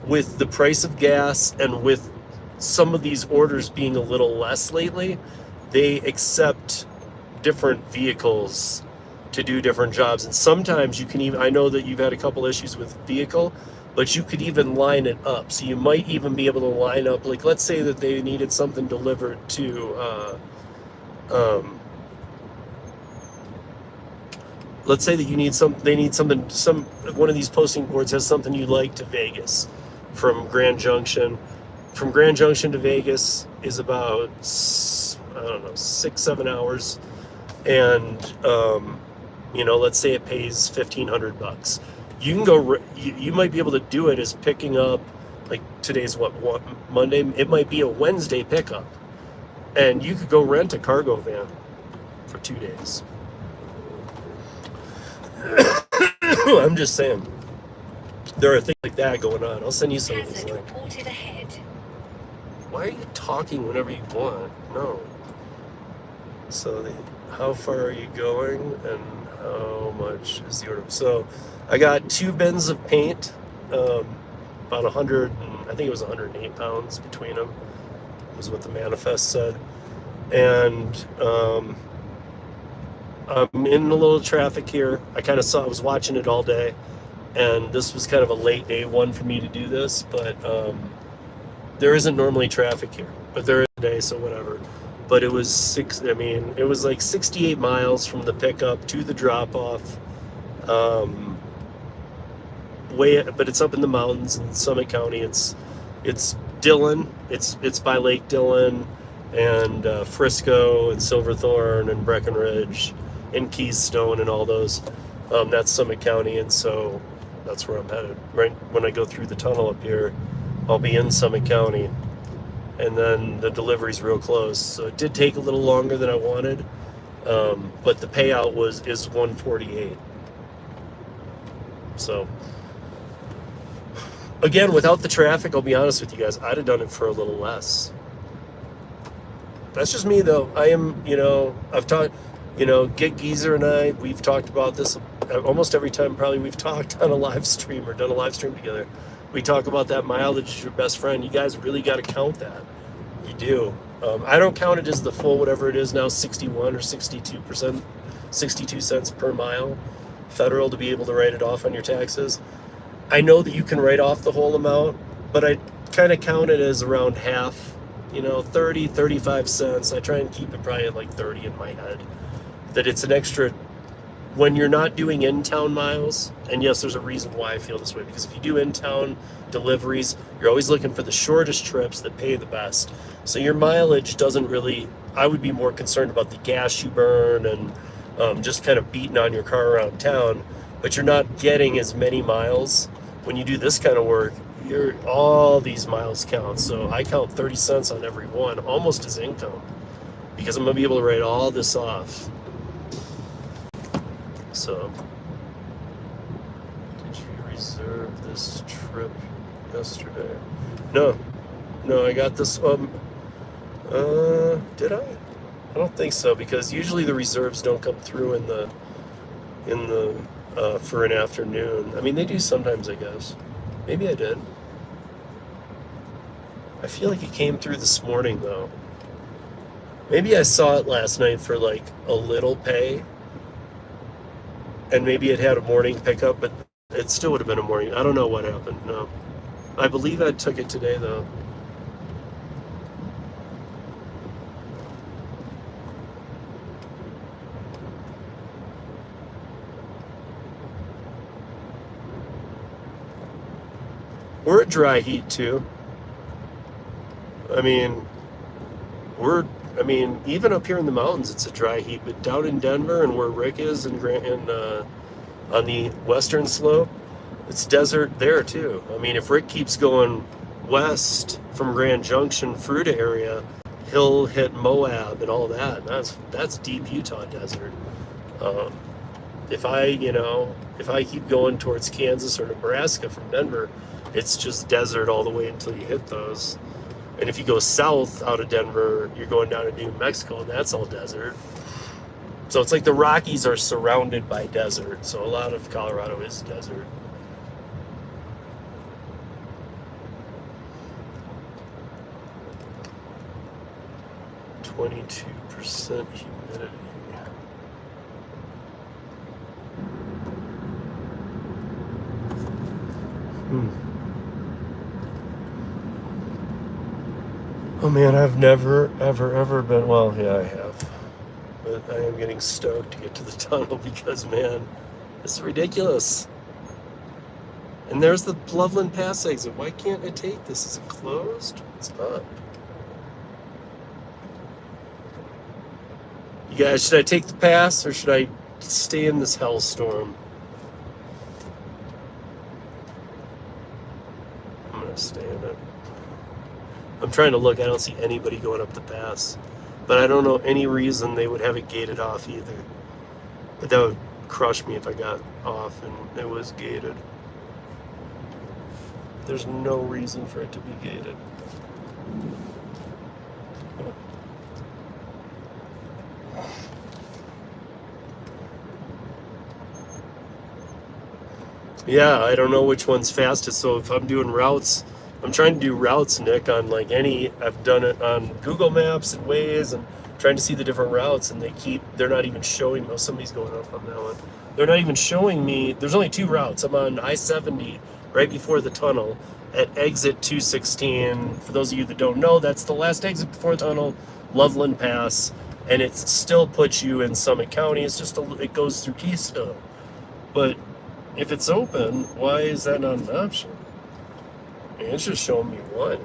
with the price of gas and with some of these orders being a little less lately, they accept different vehicles to do different jobs. And sometimes you can even, I know that you've had a couple issues with vehicle, but you could even line it up. So you might even be able to line up, like, let's say that they needed something delivered to, let's say that you need they need something, one of these posting boards has something you like to Vegas from Grand Junction. From Grand Junction to Vegas is about, I don't know, 6-7 hours. And, let's say it pays $1,500. You can go, you might be able to do it as picking up, like today's what, Monday? It might be a Wednesday pickup. And you could go rent a cargo van for 2 days. I'm just saying, there are things like that going on. I'll send you some of these links. Why are you talking whenever you want? No. So, how far are you going and how much is the order? So, I got 2 bins of paint, about 100, I think it was 108 pounds between them, was what the manifest said. And I'm in a little traffic here. I was watching it all day, and this was kind of a late day one for me to do this, but there isn't normally traffic here, but there is today, so whatever. But it was it was like 68 miles from the pickup to the drop off. But it's up in the mountains in Summit County. It's Dillon. It's by Lake Dillon and Frisco and Silverthorne and Breckenridge and Keystone and all those. That's Summit County, and so that's where I'm headed. Right when I go through the tunnel up here, I'll be in Summit County, and then the delivery's real close. So it did take a little longer than I wanted, but the payout is $148. So again, without the traffic, I'll be honest with you guys, I'd have done it for a little less. That's just me, though. I am, I've talked, Get Geezer and I, we've talked about this almost every time probably we've talked on a live stream or done a live stream together. We talk about that mileage is your best friend. You guys really got to count that. You do. I don't count it as the full, whatever it is now, 61 or 62%, 62 cents per mile federal to be able to write it off on your taxes. I know that you can write off the whole amount, but I kind of count it as around half, 30, 35 cents. I try and keep it probably at like 30 in my head. That it's an extra, when you're not doing in-town miles, and yes, there's a reason why I feel this way, because if you do in-town deliveries, you're always looking for the shortest trips that pay the best. So your mileage doesn't really, I would be more concerned about the gas you burn and just kind of beating on your car around town, but you're not getting as many miles. When you do this kind of work, all these miles count. So I count 30 cents on every one, almost as income, because I'm gonna be able to write all this off. So, did you reserve this trip yesterday? No, I got this. Did I? I don't think so, because usually the reserves don't come through in the for an afternoon. I mean, they do sometimes, I guess. Maybe I did. I feel like it came through this morning, though. Maybe I saw it last night for like a little pay, and maybe it had a morning pickup, but it still would have been a morning. I don't know what happened. No, I believe I took it today, though. We're at dry heat too. I mean, even up here in the mountains, it's a dry heat. But down in Denver and where Rick is, and on the western slope, it's desert there too. I mean, if Rick keeps going west from Grand Junction, Fruita area, he'll hit Moab and all that. And that's deep Utah desert. If I keep going towards Kansas or Nebraska from Denver, it's just desert all the way until you hit those. And if you go south out of Denver, you're going down to New Mexico, and that's all desert. So it's like the Rockies are surrounded by desert. So a lot of Colorado is desert. 22% humidity. Oh man, I've never, ever been, well, yeah, I have. But I am getting stoked to get to the tunnel because, man, it's ridiculous. And there's the Loveland Pass exit. Why can't I take this? Is it closed? It's up. You guys, should I take the pass or should I stay in this hellstorm? I'm gonna stay in it. I'm trying to look. I don't see anybody going up the pass. But I don't know any reason they would have it gated off either. But that would crush me if I got off and it was gated. There's no reason for it to be gated. Yeah, I don't know which one's fastest. So if I'm doing routes, I'm trying to do routes, Nick, on like I've done it on Google Maps and Waze and trying to see the different routes, and they're not even showing, oh, somebody's going up on that one. They're not even showing me, there's only 2 routes. I'm on I-70 right before the tunnel at exit 216. For those of you that don't know, that's the last exit before the tunnel, Loveland Pass, and it still puts you in Summit County. It's just, it goes through Keystone. But if it's open, why is that not an option? It's just showing me one.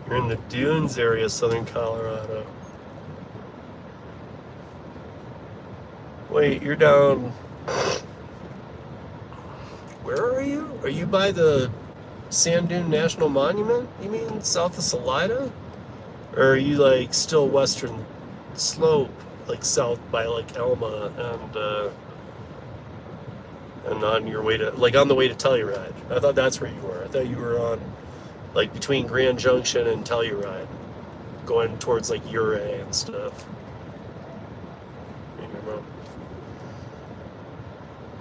You're in the Dunes area, southern Colorado. Wait, you're down. Where are you? Are you by the Sand Dune National Monument? You mean south of Salida? Or are you like still western slope, like south by like Elma and on your way to, like on the way to Telluride? I thought that's where you were. I thought you were on like between Grand Junction and Telluride, going towards like Ouray and stuff.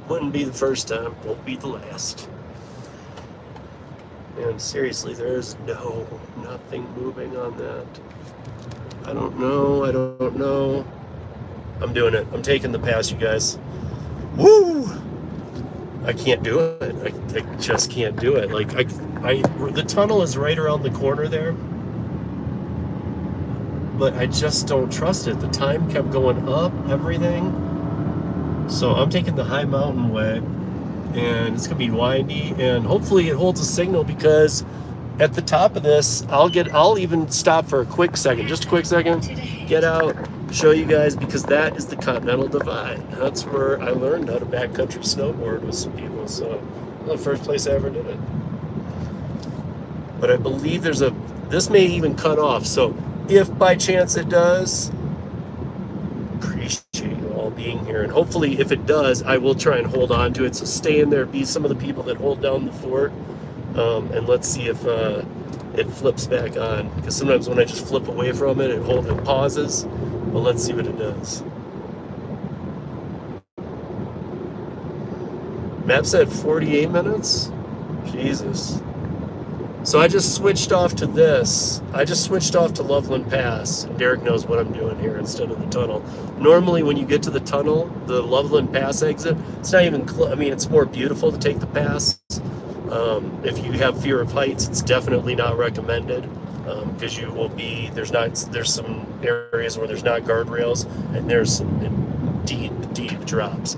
Wouldn't be the first time, won't be the last. And seriously, there's nothing moving on that. I don't know. I'm doing it. I'm taking the pass, you guys. Woo! I can't do it. I just can't do it. Like the tunnel is right around the corner there, but I just don't trust it. The time kept going up, everything. So I'm taking the high mountain way, and it's gonna be windy, and hopefully it holds a signal, because at the top of this, I'll even stop for a quick second, just a quick second, get out, show you guys, because that is the Continental Divide. That's where I learned how to backcountry snowboard with some people. So the first place I ever did it. But I believe this may even cut off. So if by chance it does, appreciate you all being here. And hopefully if it does, I will try and hold on to it. So stay in there, be some of the people that hold down the fort. And let's see if it flips back on. Because sometimes when I just flip away from it, it pauses. But let's see what it does. Map said 48 minutes? Jesus. So I just switched off to this. I just switched off to Loveland Pass. And Derek knows what I'm doing here instead of the tunnel. Normally when you get to the tunnel, the Loveland Pass exit, it's not even I mean, it's more beautiful to take the pass. If you have fear of heights, it's definitely not recommended, because you will be, there's some areas where there's not guardrails, and there's some deep drops.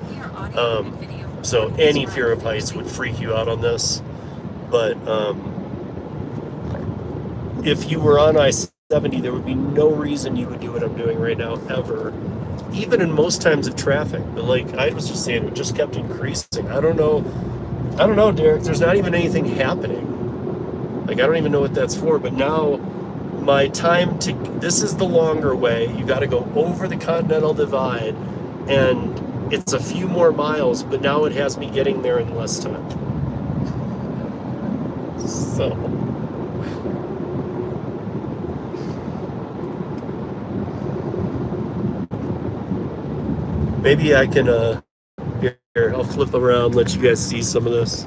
So any fear of heights would freak you out on this. But if you were on I-70, there would be no reason you would do what I'm doing right now, ever, even in most times of traffic. But like I was just saying, it just kept increasing. I don't know, Derek, there's not even anything happening. Like, I don't even know what that's for, but now my time this is the longer way. You got to go over the Continental Divide, and it's a few more miles, but now it has me getting there in less time. So maybe I can here, I'll flip around, let you guys see some of this.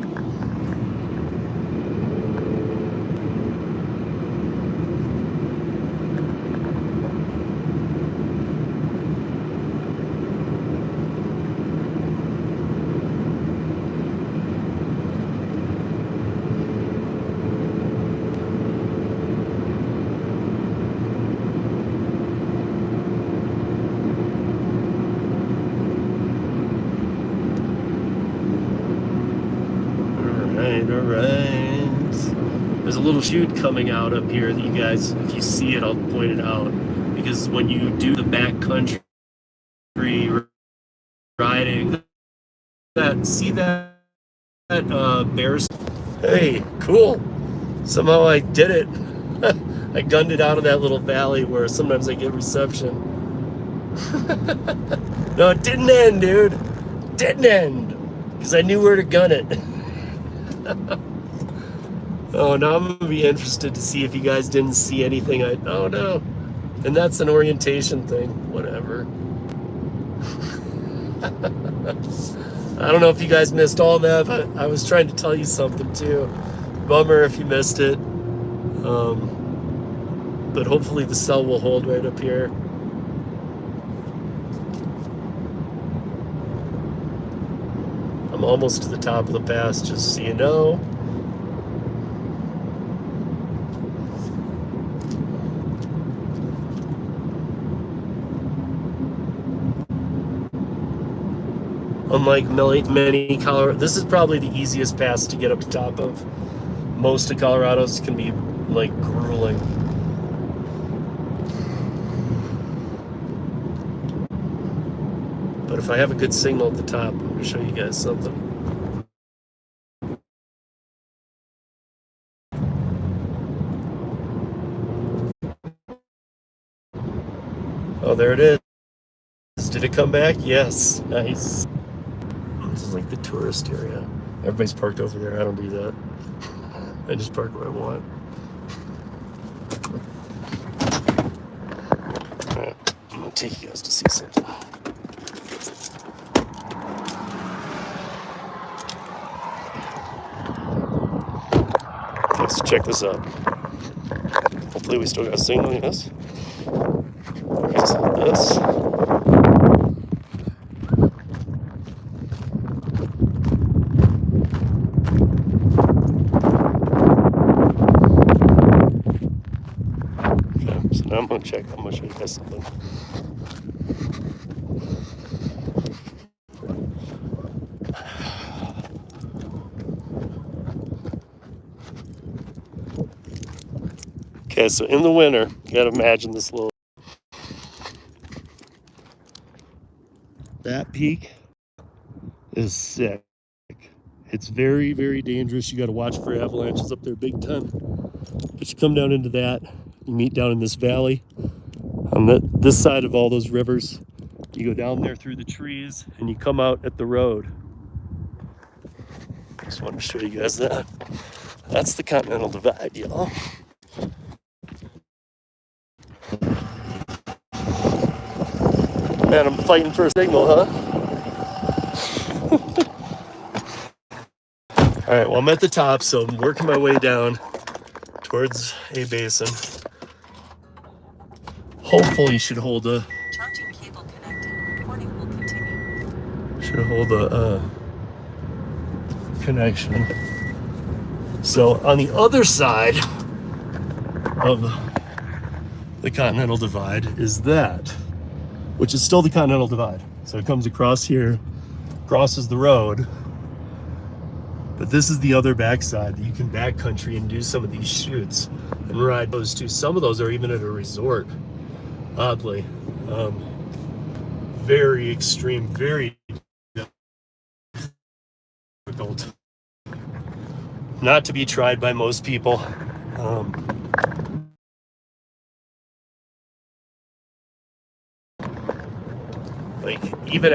All right. There's a little chute coming out up here that you guys, if you see it, I'll point it out. Because when you do the backcountry riding, see that bears? Hey, cool. Somehow I did it. I gunned it out of that little valley where sometimes I get reception. No, it didn't end, dude. Didn't end. Because I knew where to gun it. Oh, now I'm gonna be interested to see if you guys didn't see anything. Oh no, and that's an orientation thing. Whatever. I don't know if you guys missed all that, but I was trying to tell you something too. Bummer if you missed it. But hopefully the cell will hold right up here. I'm almost to the top of the pass, just so you know. Unlike many Colorado, this is probably the easiest pass to get up to top of. Most of Colorado's can be like grueling. But if I have a good signal at the top, I'm going to show you guys something. Oh, there it is. Did it come back? Yes. Nice. This is like the tourist area. Everybody's parked over there. I don't do that. I just park where I want. All right. I'm going to take you guys to see something. Okay, so check this out. Hopefully we still got a signal, yes? This. So now I'm going to check. I'm going to show you guys something. Okay, so in the winter, you got to imagine this little... That peak is sick. It's very, very dangerous. You got to watch for avalanches up there big time. But you come down into that, you meet down in this valley. On this side of all those rivers, you go down there through the trees and you come out at the road. Just wanted to show you guys that. That's the Continental Divide, y'all. Man, I'm fighting for a signal, huh? All right, well, I'm at the top, so I'm working my way down towards a basin. Hopefully should hold a... Charging cable connected. Recording will continue. Should hold a connection. So on the other side of the Continental Divide is that, which is still the Continental Divide. So it comes across here, crosses the road, but this is the other backside that you can backcountry and do some of these chutes and ride those too. Some of those are even at a resort, oddly. Very extreme, very difficult. Not to be tried by most people. Like even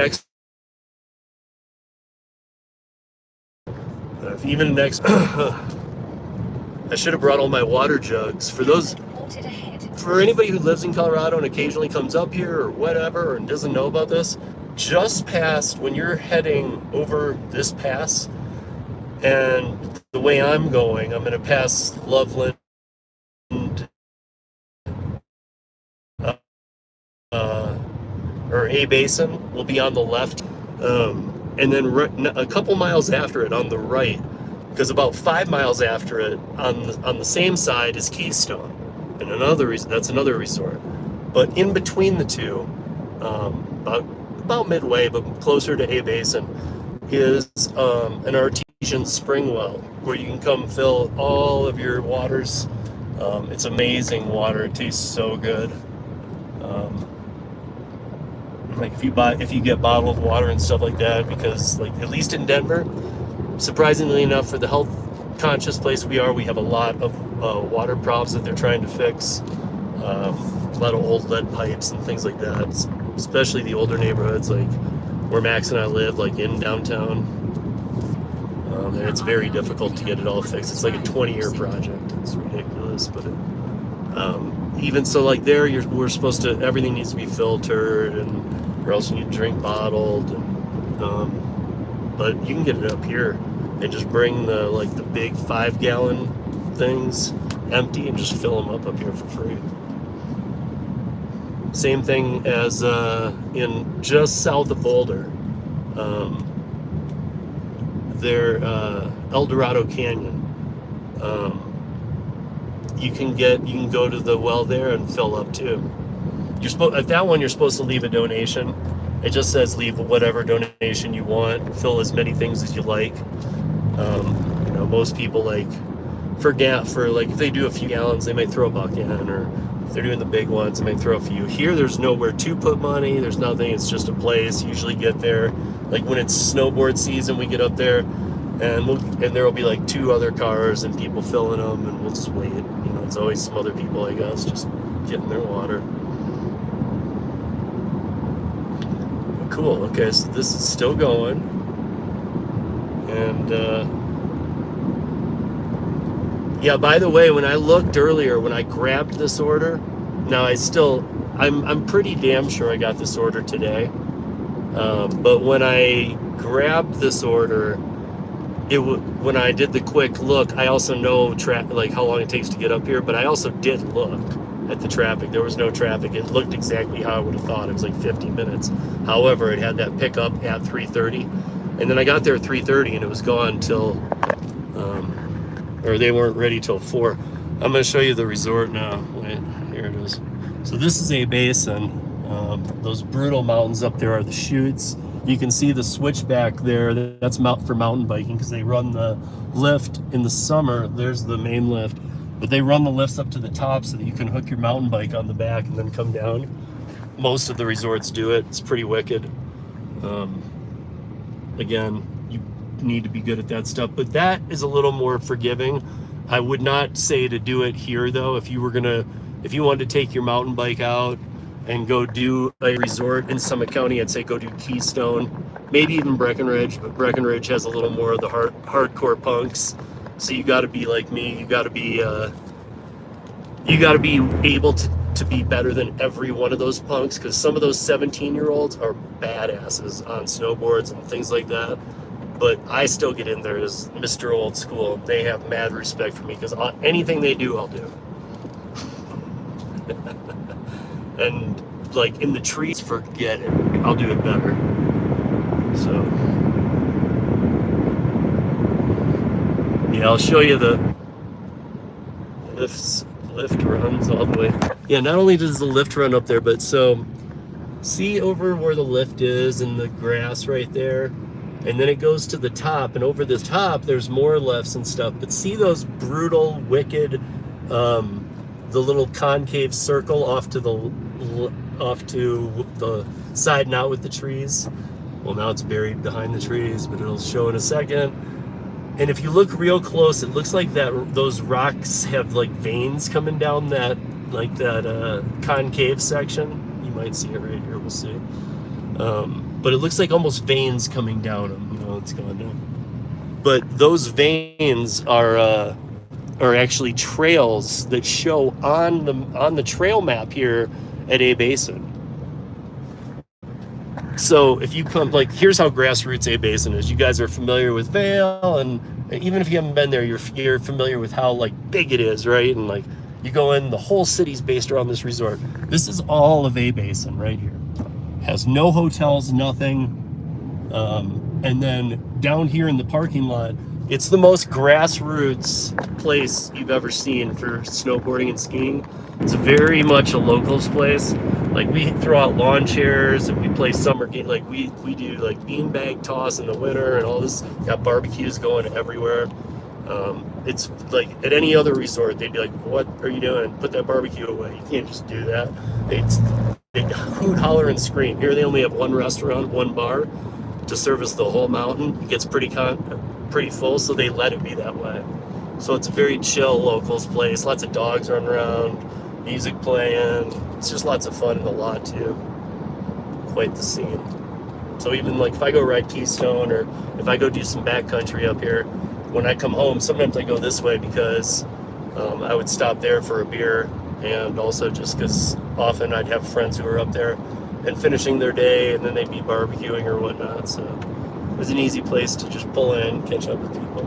even next. I should have brought all my water jugs for those. For anybody who lives in Colorado and occasionally comes up here or whatever and doesn't know about this, just past when you're heading over this pass, and the way I'm going to pass Loveland, or A Basin will be on the left, and then a couple miles after it on the right, because about 5 miles after it on the same side is Keystone, and that's another resort. But in between the two, about midway, but closer to A Basin, is an artesian spring well where you can come fill all of your waters. It's amazing water. It tastes so good. Like if you get bottled water and stuff like that, because like at least in Denver, surprisingly enough, for the health conscious place we are, we have a lot of water problems that they're trying to fix. A lot of old lead pipes and things like that, especially the older neighborhoods like where Max and I live, like in downtown. And it's very difficult to get it all fixed. It's like a 20-year project. It's ridiculous, but even so, like there, we're supposed to, everything needs to be filtered, or else you need to drink bottled. But you can get it up here and just bring the big 5-gallon things empty and just fill them up here for free. Same thing as in just south of Boulder. There, El Dorado Canyon. You can go to the well there and fill up too. At that one, you're supposed to leave a donation. It just says leave whatever donation you want, fill as many things as you like. Most people for if they do a few gallons, they might throw $1 in, or if they're doing the big ones, they might throw a few. Here, there's nowhere to put money. There's nothing. It's just a place. Usually get there, like when it's snowboard season, we get up there, and there will be like 2 other cars and people filling them, and we'll just wait. It's always some other people, I guess, just getting their water. Cool. Okay, so this is still going, and yeah. By the way, when I looked earlier, when I grabbed this order, now I'm pretty damn sure I got this order today. But when I grabbed this order, when I did the quick look, I also know how long it takes to get up here, but I also did look at the traffic. There was no traffic. It looked exactly how I would have thought. It was like 50 minutes. However, it had that pickup at 3:30, and then I got there at 3:30 and it was gone till, or they weren't ready till 4. I'm going to show you the resort now. Wait, here it is. So this is A Basin. Those brutal mountains up there are the chutes. You can see the switchback there. That's for mountain biking, because they run the lift in the summer. There's the main lift, but they run the lifts up to the top so that you can hook your mountain bike on the back and then come down. Most of the resorts do it. It's pretty wicked. Again, you need to be good at that stuff, but that is a little more forgiving. I would not say to do it here though. If you wanted to take your mountain bike out and go do a resort in Summit County, I'd say go do Keystone, maybe even Breckenridge, but Breckenridge has a little more of the hardcore punks. So you got to be like me. You got to be able to be better than every one of those punks, because some of those 17-year-olds are badasses on snowboards and things like that. But I still get in there as Mr. Old School. They have mad respect for me, because anything they do, I'll do. And like in the trees, forget it. I'll do it better. So yeah, I'll show you the lift runs all the way. Yeah, not only does the lift run up there, but so see over where the lift is and the grass right there, and then it goes to the top, and over the top there's more lifts and stuff. But see those brutal, wicked, the little concave circle off to the side and out with the trees? Well, now it's buried behind the trees, but it'll show in a second. And if you look real close, it looks like those rocks have like veins coming down that concave section. You might see it right here. We'll see. But it looks like almost veins coming down them. It's gone down. but those veins are actually trails that show on the trail map here at A Basin. So if you come, like, here's how grassroots A Basin is. You guys are familiar with Vail, and even if you haven't been there, you're familiar with how like big it is, right? And like you go in, the whole city's based around this resort. This is all of A Basin right here. Has no hotels, nothing. And then down here in the parking lot, it's the most grassroots place you've ever seen for snowboarding and skiing. It's very much a locals place. Like, we throw out lawn chairs and we play summer game. Like, we do like beanbag toss in the winter and all this. Got barbecues going everywhere. It's like at any other resort, they'd be like, "What are you doing? Put that barbecue away. You can't just do that." They hoot, holler, and scream. Here they only have one restaurant, one bar to service the whole mountain. It gets pretty full, so they let it be that way. So it's a very chill locals place. Lots of dogs running around, music playing. It's just lots of fun in the lot too. Quite the scene. So even like if I go ride Keystone, or if I go do some backcountry up here, when I come home, sometimes I go this way because I would stop there for a beer, and also just because often I'd have friends who were up there and finishing their day, and then they'd be barbecuing or whatnot. So it was an easy place to just pull in, catch up with people.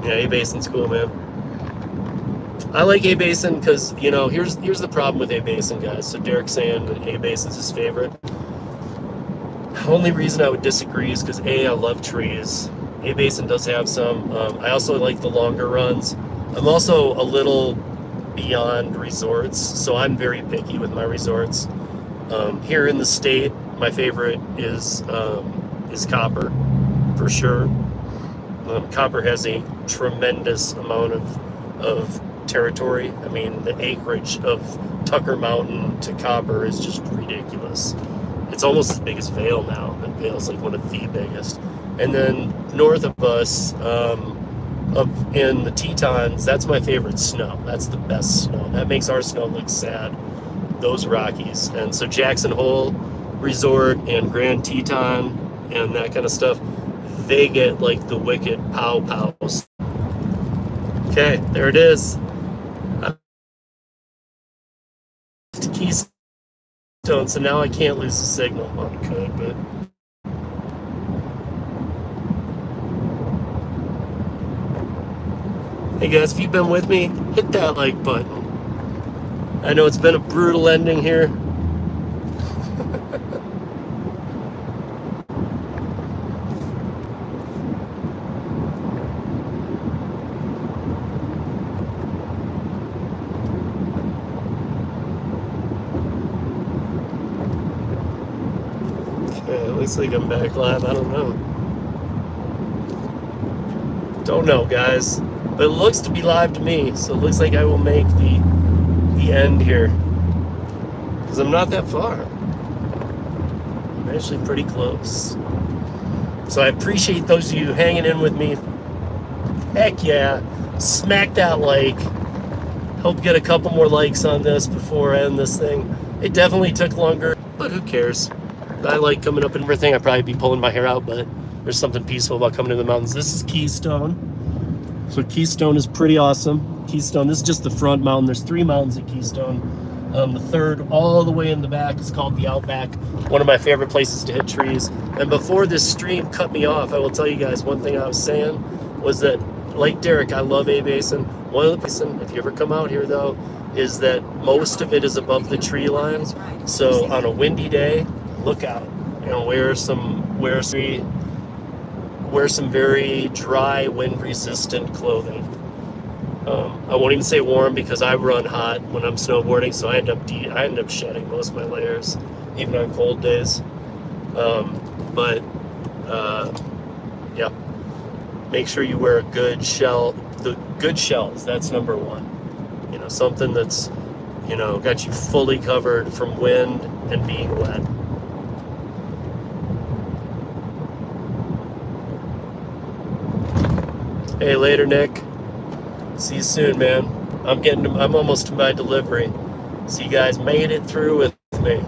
Yeah, A Basin's cool, man. I like A Basin because, you know, here's the problem with A Basin, guys. So Derek's saying that A Basin's his favorite. Only reason I would disagree is because I love trees. A Basin does have some. I also like the longer runs. I'm also a little beyond resorts, so I'm very picky with my resorts. Here in the state, my favorite is Copper, for sure. Copper has a tremendous amount of territory. I mean, the acreage of Tucker Mountain to Copper is just ridiculous. It's almost as big as Vail now, and Vail's like one of the biggest. And then north of us, up in the Tetons, that's my favorite snow. That's the best snow. That makes our snow look sad, those Rockies. And so Jackson Hole Resort and Grand Teton and that kind of stuff, they get like the wicked pow-pows. Okay, there it is. To Keystone, so now I can't lose the signal. Well, I could, but... Hey guys, if you've been with me, hit that like button. I know it's been a brutal ending here. Okay, it looks like I'm back live. I don't know. Don't know, guys. But it looks to be live to me, so it looks like I will make the end here. Because I'm not that far. I'm actually pretty close. So I appreciate those of you hanging in with me. Heck yeah. Smack that like. Hope get a couple more likes on this before I end this thing. It definitely took longer, but who cares? I like coming up and everything. I'd probably be pulling my hair out, but there's something peaceful about coming to the mountains. This is Keystone. So Keystone is pretty awesome. Keystone, this is just the front mountain. There's 3 mountains at Keystone. The third, all the way in the back, is called the Outback. One of my favorite places to hit trees. And before this stream cut me off, I will tell you guys one thing I was saying was that, like Derek, I love A Basin. One of the places, if you ever come out here though, is that most of it is above the tree line. So on a windy day, look out. You know, wear some very dry, wind-resistant clothing. I won't even say warm because I run hot when I'm snowboarding, so I end up shedding most of my layers, even on cold days. Yeah, make sure you wear a good shell. The good shells, that's number one. You know, something that's, you know, got you fully covered from wind and being wet. Hey, later, Nick. See you soon, man. I'm almost to my delivery. So you guys made it through with me.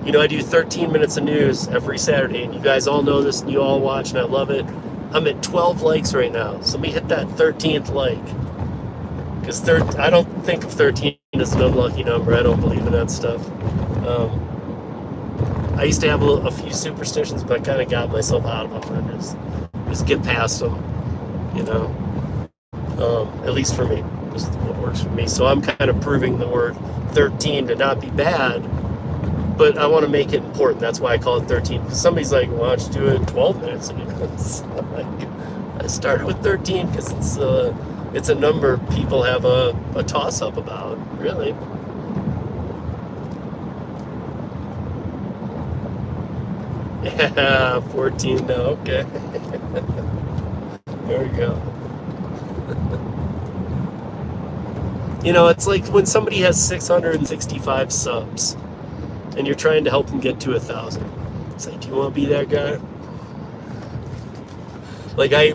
You know, I do 13 minutes of news every Saturday, and you guys all know this, and you all watch, and I love it. I'm at 12 likes right now, so let me hit that 13th like. Because I don't think of 13 as an unlucky number. I don't believe in that stuff. I used to have a few superstitions, but I kind of got myself out of them and just get past them, you know. At least for me, this is what works for me. So I'm kind of proving the word 13 to not be bad, but I want to make it important. That's why I call it 13. Because somebody's like, why don't you do it in 12 minutes? And I started with 13 because it's a number people have a toss-up about, really. Yeah, 14 now, okay. There we go. You know, it's like when somebody has 665 subs and you're trying to help them get to 1,000. It's like, do you want to be that guy? Like, I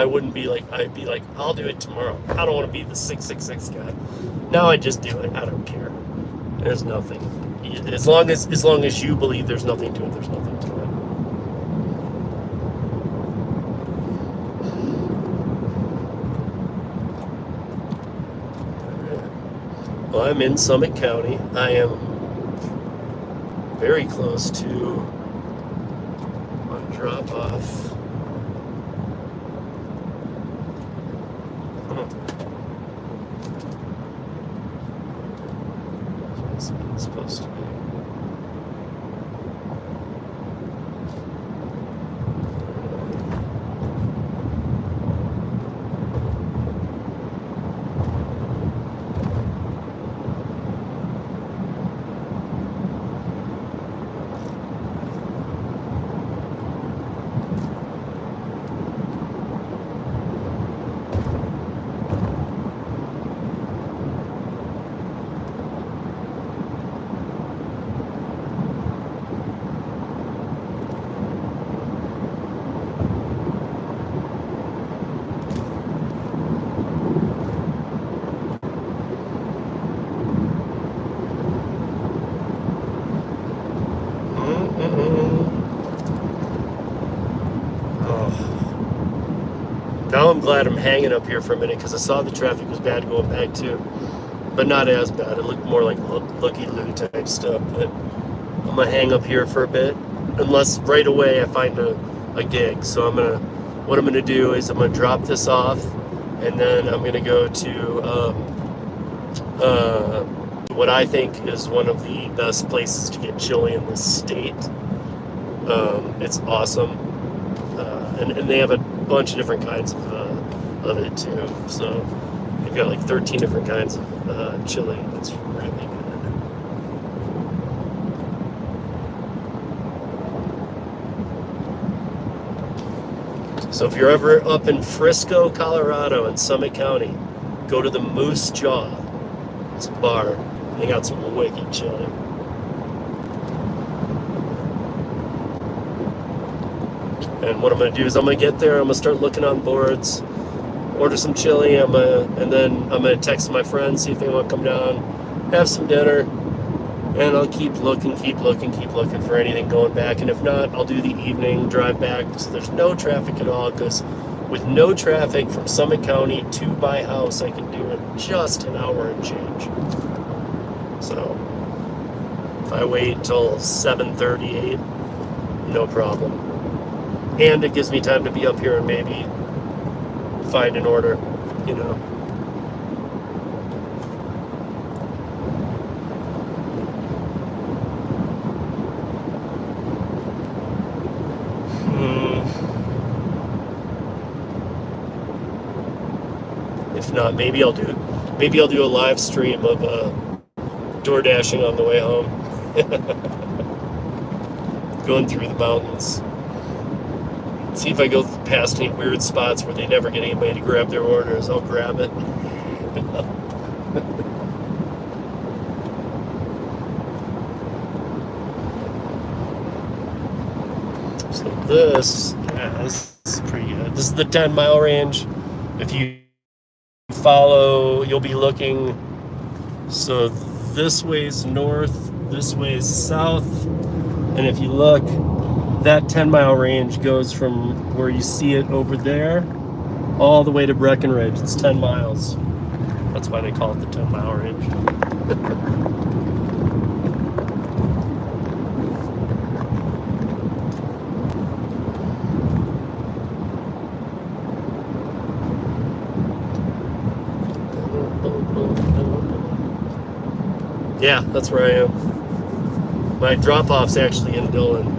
wouldn't be like, I'd be like, I'll do it tomorrow. I don't want to be the 666 guy. Now I just do it. I don't care. There's nothing. As long as you believe there's nothing to it, there's nothing to it. Well, I'm in Summit County. I am very close to my drop off. That's what it's supposed to be. Now I'm glad I'm hanging up here for a minute because I saw the traffic was bad going back too, but not as bad. It looked more like looky-loo type stuff. But I'm gonna hang up here for a bit, unless right away I find a gig. So what I'm gonna do is I'm gonna drop this off, and then I'm gonna go to what I think is one of the best places to get chili in this state. It's awesome, and they have a bunch of different kinds of it too. So they've got like 13 different kinds of chili. It's really good. So if you're ever up in Frisco, Colorado, in Summit County, go to the Moose Jaw. It's a bar. They got some wicked chili. And what I'm going to do is I'm going to get there, I'm going to start looking on boards, order some chili, and then I'm going to text my friends, see if they want to come down, have some dinner, and I'll keep looking for anything going back. And if not, I'll do the evening drive back, so there's no traffic at all, because with no traffic from Summit County to my house, I can do it in just an hour and change. So if I wait till 7:38, no problem. And it gives me time to be up here and maybe find an order, you know. If not, maybe I'll do a live stream of door dashing on the way home. Going through the mountains. See if I go past any weird spots where they never get anybody to grab their orders. I'll grab it. So this is pretty good. This is the 10-mile range. If you follow, you'll be looking. So this way's north, this way is south. And if you look, that 10-mile range goes from where you see it over there all the way to Breckenridge. It's 10 miles. That's why they call it the 10-mile range. Yeah, that's where I am. My drop-off's actually in Dillon.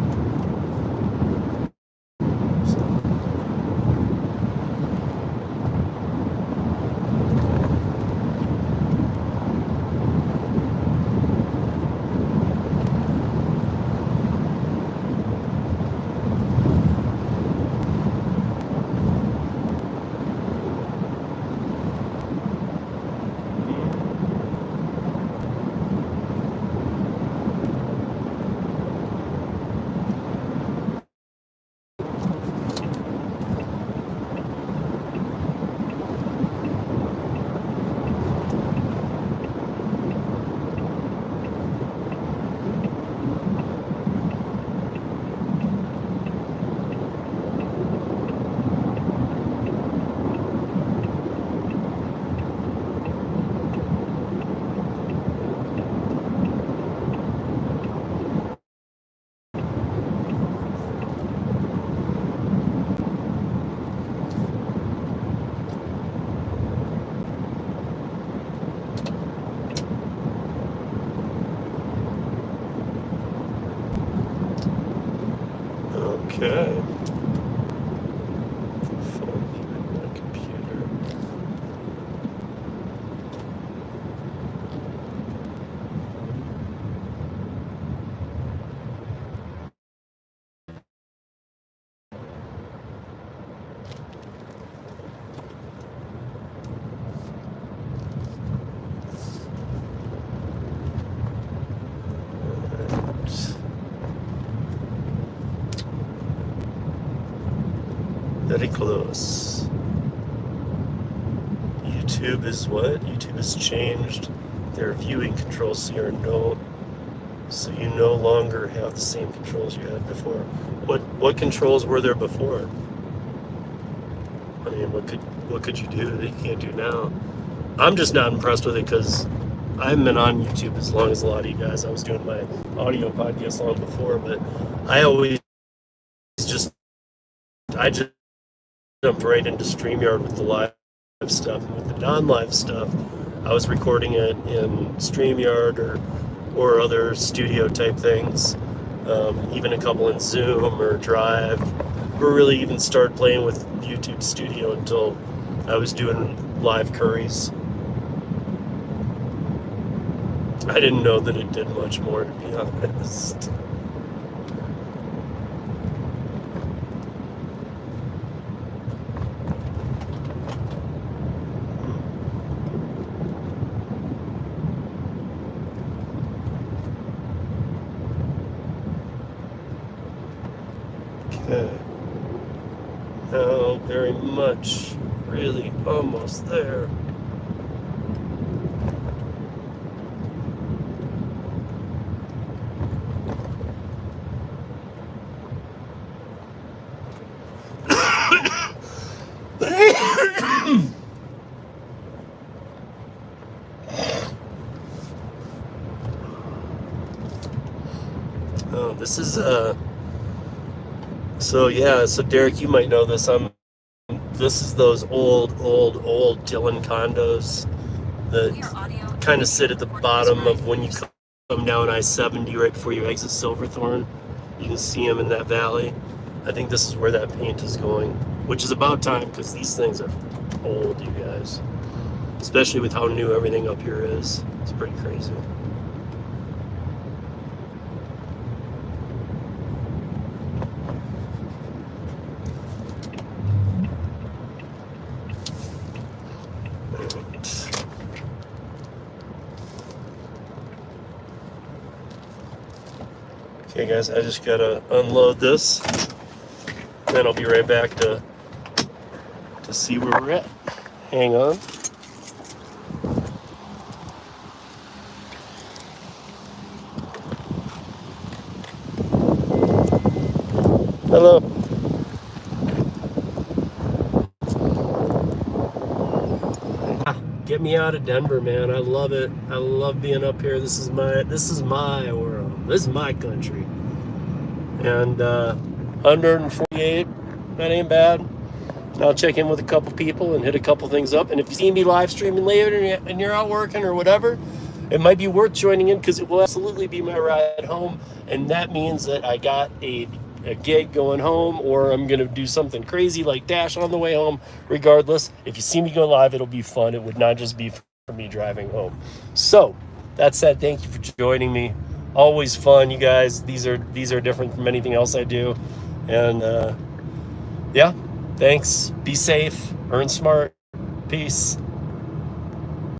Okay. Phone muted my computer. Very close. YouTube is what? YouTube has changed their viewing controls so you no longer have the same controls you had before. What controls were there before? I mean, what could you do that you can't do now? I'm just not impressed with it because I haven't been on YouTube as long as a lot of you guys. I was doing my audio podcast long before, but I just jumped right into StreamYard with the live stuff. And with the non-live stuff, I was recording it in StreamYard or other studio type things, even a couple in Zoom or Drive. Never really even started playing with YouTube Studio until I was doing live Curries. I didn't know that it did much more, to be honest. Okay. Now, very much, really almost there. Oh, this is so Derek, you might know this. This is those old Dillon condos that kind of sit at the bottom of when you come down I-70 right before you exit Silverthorne. You can see them in that valley. I think this is where that paint is going, which is about time because these things are old, you guys. Especially with how new everything up here is. It's pretty crazy. Okay guys, I just gotta unload this, then I'll be right back to see where we're at. Hang on. Hello. Get me out of Denver, man. I love it. I love being up here. This is my world. This is my country. And 148, that ain't bad. I'll check in with a couple people and hit a couple things up. And if you see me live streaming later and you're out working or whatever, it might be worth joining in because it will absolutely be my ride home. And that means that I got a gig going home, or I'm going to do something crazy like Dash on the way home. Regardless, if you see me go live, it'll be fun. It would not just be for me driving home. So that said, thank you for joining me. Always fun, you guys. These are different from anything else I do. And yeah, thanks. Be safe. Earn smart. Peace.